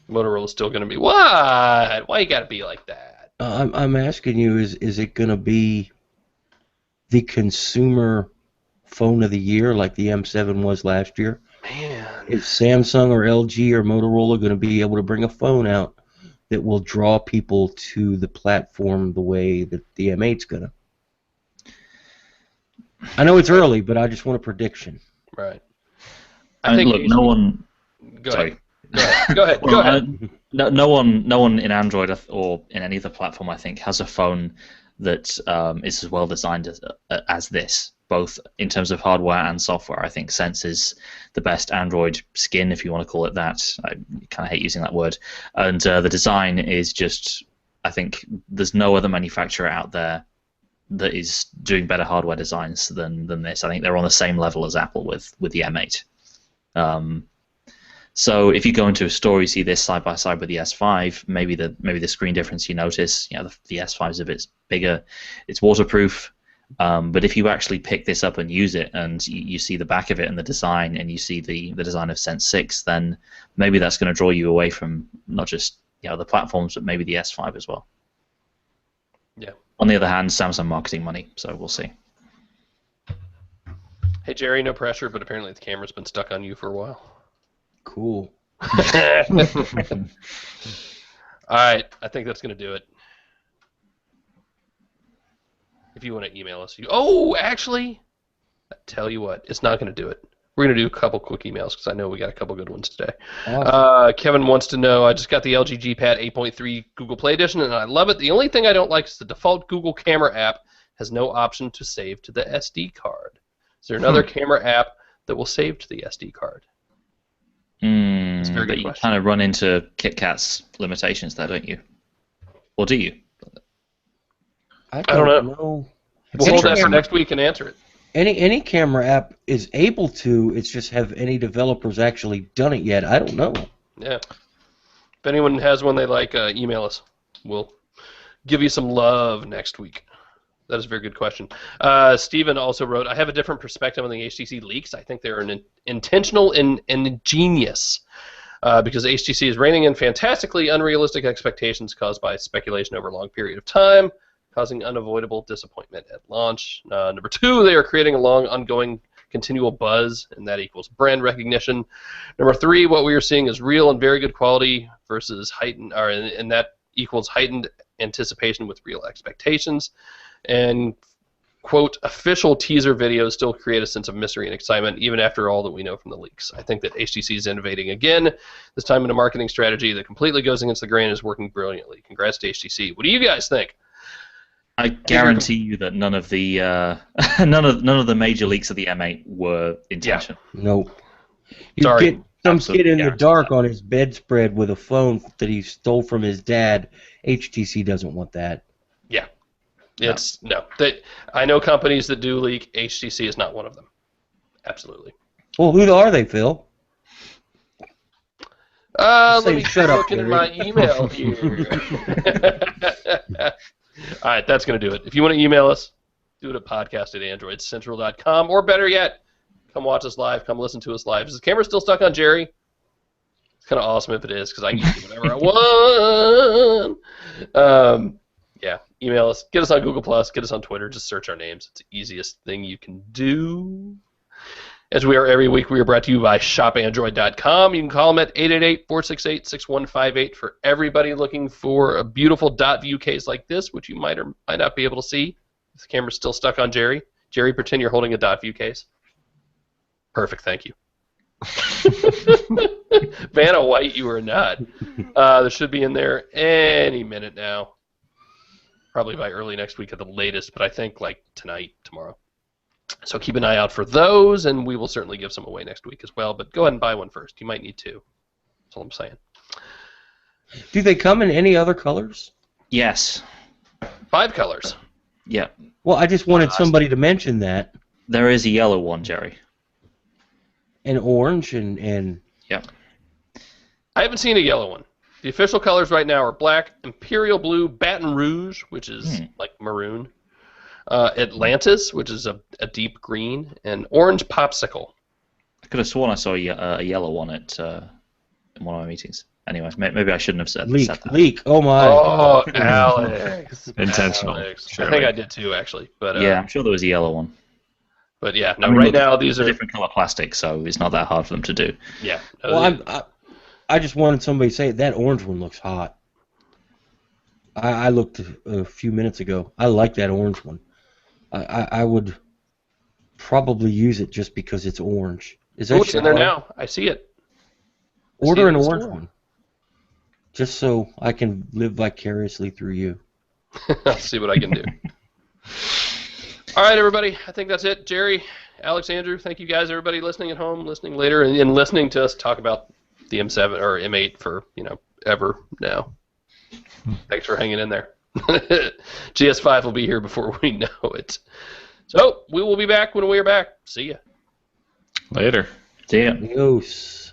Motorola's still going to be... What? Why you got to be like that? I'm asking you, is it going to be the consumer phone of the year like the M7 was last year? Man. Is Samsung or LG or Motorola going to be able to bring a phone out that will draw people to the platform the way that the M8's gonna. I know it's early, but I just want a prediction. Right. I think look, no one. Go Sorry. ahead. Go ahead. Well, Go ahead. No one in Android or in any other platform, I think, has a phone that is as well designed as this, both in terms of hardware and software. I think Sense is the best Android skin, if you want to call it that. I kind of hate using that word. And the design is just, I think, there's no other manufacturer out there that is doing better hardware designs than this. I think they're on the same level as Apple with the M8. So if you go into a store, you see this side by side with the S5. Maybe the screen difference you notice. The S5 is a bit bigger. It's waterproof. But if you actually pick this up and use it, and you see the back of it and the design, and you see the design of Sense 6, then maybe that's going to draw you away from not just the platforms, but maybe the S5 as well. Yeah. On the other hand, Samsung marketing money, so we'll see. Hey Jerry, no pressure, but apparently the camera's been stuck on you for a while. Cool. All right, I think that's going to do it. If you want to email us, actually, I tell you what, it's not going to do it. We're going to do a couple quick emails because I know we got a couple good ones today. Awesome. Kevin wants to know, I just got the LG G Pad 8.3 Google Play Edition, and I love it. The only thing I don't like is the default Google camera app has no option to save to the SD card. Is there another camera app that will save to the SD card? That's a very good but you question. kind of run into KitKat's limitations there, don't you? Or do you? I don't know. We'll hold that for next week and answer it. Any camera app is able to. It's just have any developers actually done it yet? I don't know. Yeah. If anyone has one they like, email us. We'll give you some love next week. That is a very good question. Steven also wrote, I have a different perspective on the HTC leaks. I think they're intentional and ingenious because HTC is reining in fantastically unrealistic expectations caused by speculation over a long period of time, causing unavoidable disappointment at launch. Number two, they are creating a long, ongoing, continual buzz, and that equals brand recognition. Number three, what we are seeing is real and very good quality versus heightened, and that equals heightened anticipation with real expectations. And, quote, official teaser videos still create a sense of mystery and excitement, even after all that we know from the leaks. I think that HTC is innovating again, this time in a marketing strategy that completely goes against the grain and is working brilliantly. Congrats to HTC. What do you guys think? I guarantee you that none of the none of the major leaks of the M8 were intentional. Nope. You Sorry. get some kid in the guarantee dark that. on his bedspread with a phone that he stole from his dad. HTC doesn't want that. Yeah. I know companies that do leak. HTC is not one of them. Absolutely. Well, who are they, Phil? Let Say me shut up, look in Jerry. my email here. All right, that's going to do it. If you want to email us, do it at podcast@androidcentral.com, or better yet, come watch us live, come listen to us live. Is the camera still stuck on Jerry? It's kind of awesome if it is, because I can do whatever I want. Yeah, email us. Get us on Google+, get us on Twitter. Just search our names. It's the easiest thing you can do. As we are every week, we are brought to you by shopandroid.com. You can call them at 888-468-6158 for everybody looking for a beautiful dot view case like this, which you might or might not be able to see. The camera's still stuck on Jerry. Jerry, pretend you're holding a dot view case. Perfect, thank you. Vanna White, you are not. This should be in there any minute now. Probably by early next week at the latest, but I think like tonight, tomorrow. So keep an eye out for those, and we will certainly give some away next week as well. But go ahead and buy one first. You might need two. That's all I'm saying. Do they come in any other colors? Yes. 5 colors. Yeah. Well, I just wanted somebody to mention that. There is a yellow one, Jerry. And orange and Yeah. I haven't seen a yellow one. The official colors right now are black, imperial blue, Baton Rouge, which is like maroon, Atlantis, which is a deep green, and orange popsicle. I could have sworn I saw a yellow one at in one of my meetings. Anyway, maybe I shouldn't have said that. leak. Oh my! Oh, Alex. Intentional. Alex. I Surely. think I did too, actually. But Yeah, I'm sure there was a yellow one. But yeah, no. I mean, right look, now these it's are a different color plastic, so it's not that hard for them to do. yeah. Well, I just wanted somebody to say that orange one looks hot. I looked a few minutes ago. I like that orange one. I would probably use it just because it's orange. Is that Oh, it's in there shallow? now. I see it. I see Order it an in the orange store. one, just so I can live vicariously through you. I'll see what I can do. All right, everybody. I think that's it. Jerry, Alex, Andrew, thank you guys, everybody listening at home, listening later, and listening to us talk about the M7 or M8 for, ever now. Thanks for hanging in there. GS5 will be here before we know it. So, we will be back when we are back. See ya. Later. See ya. Adios.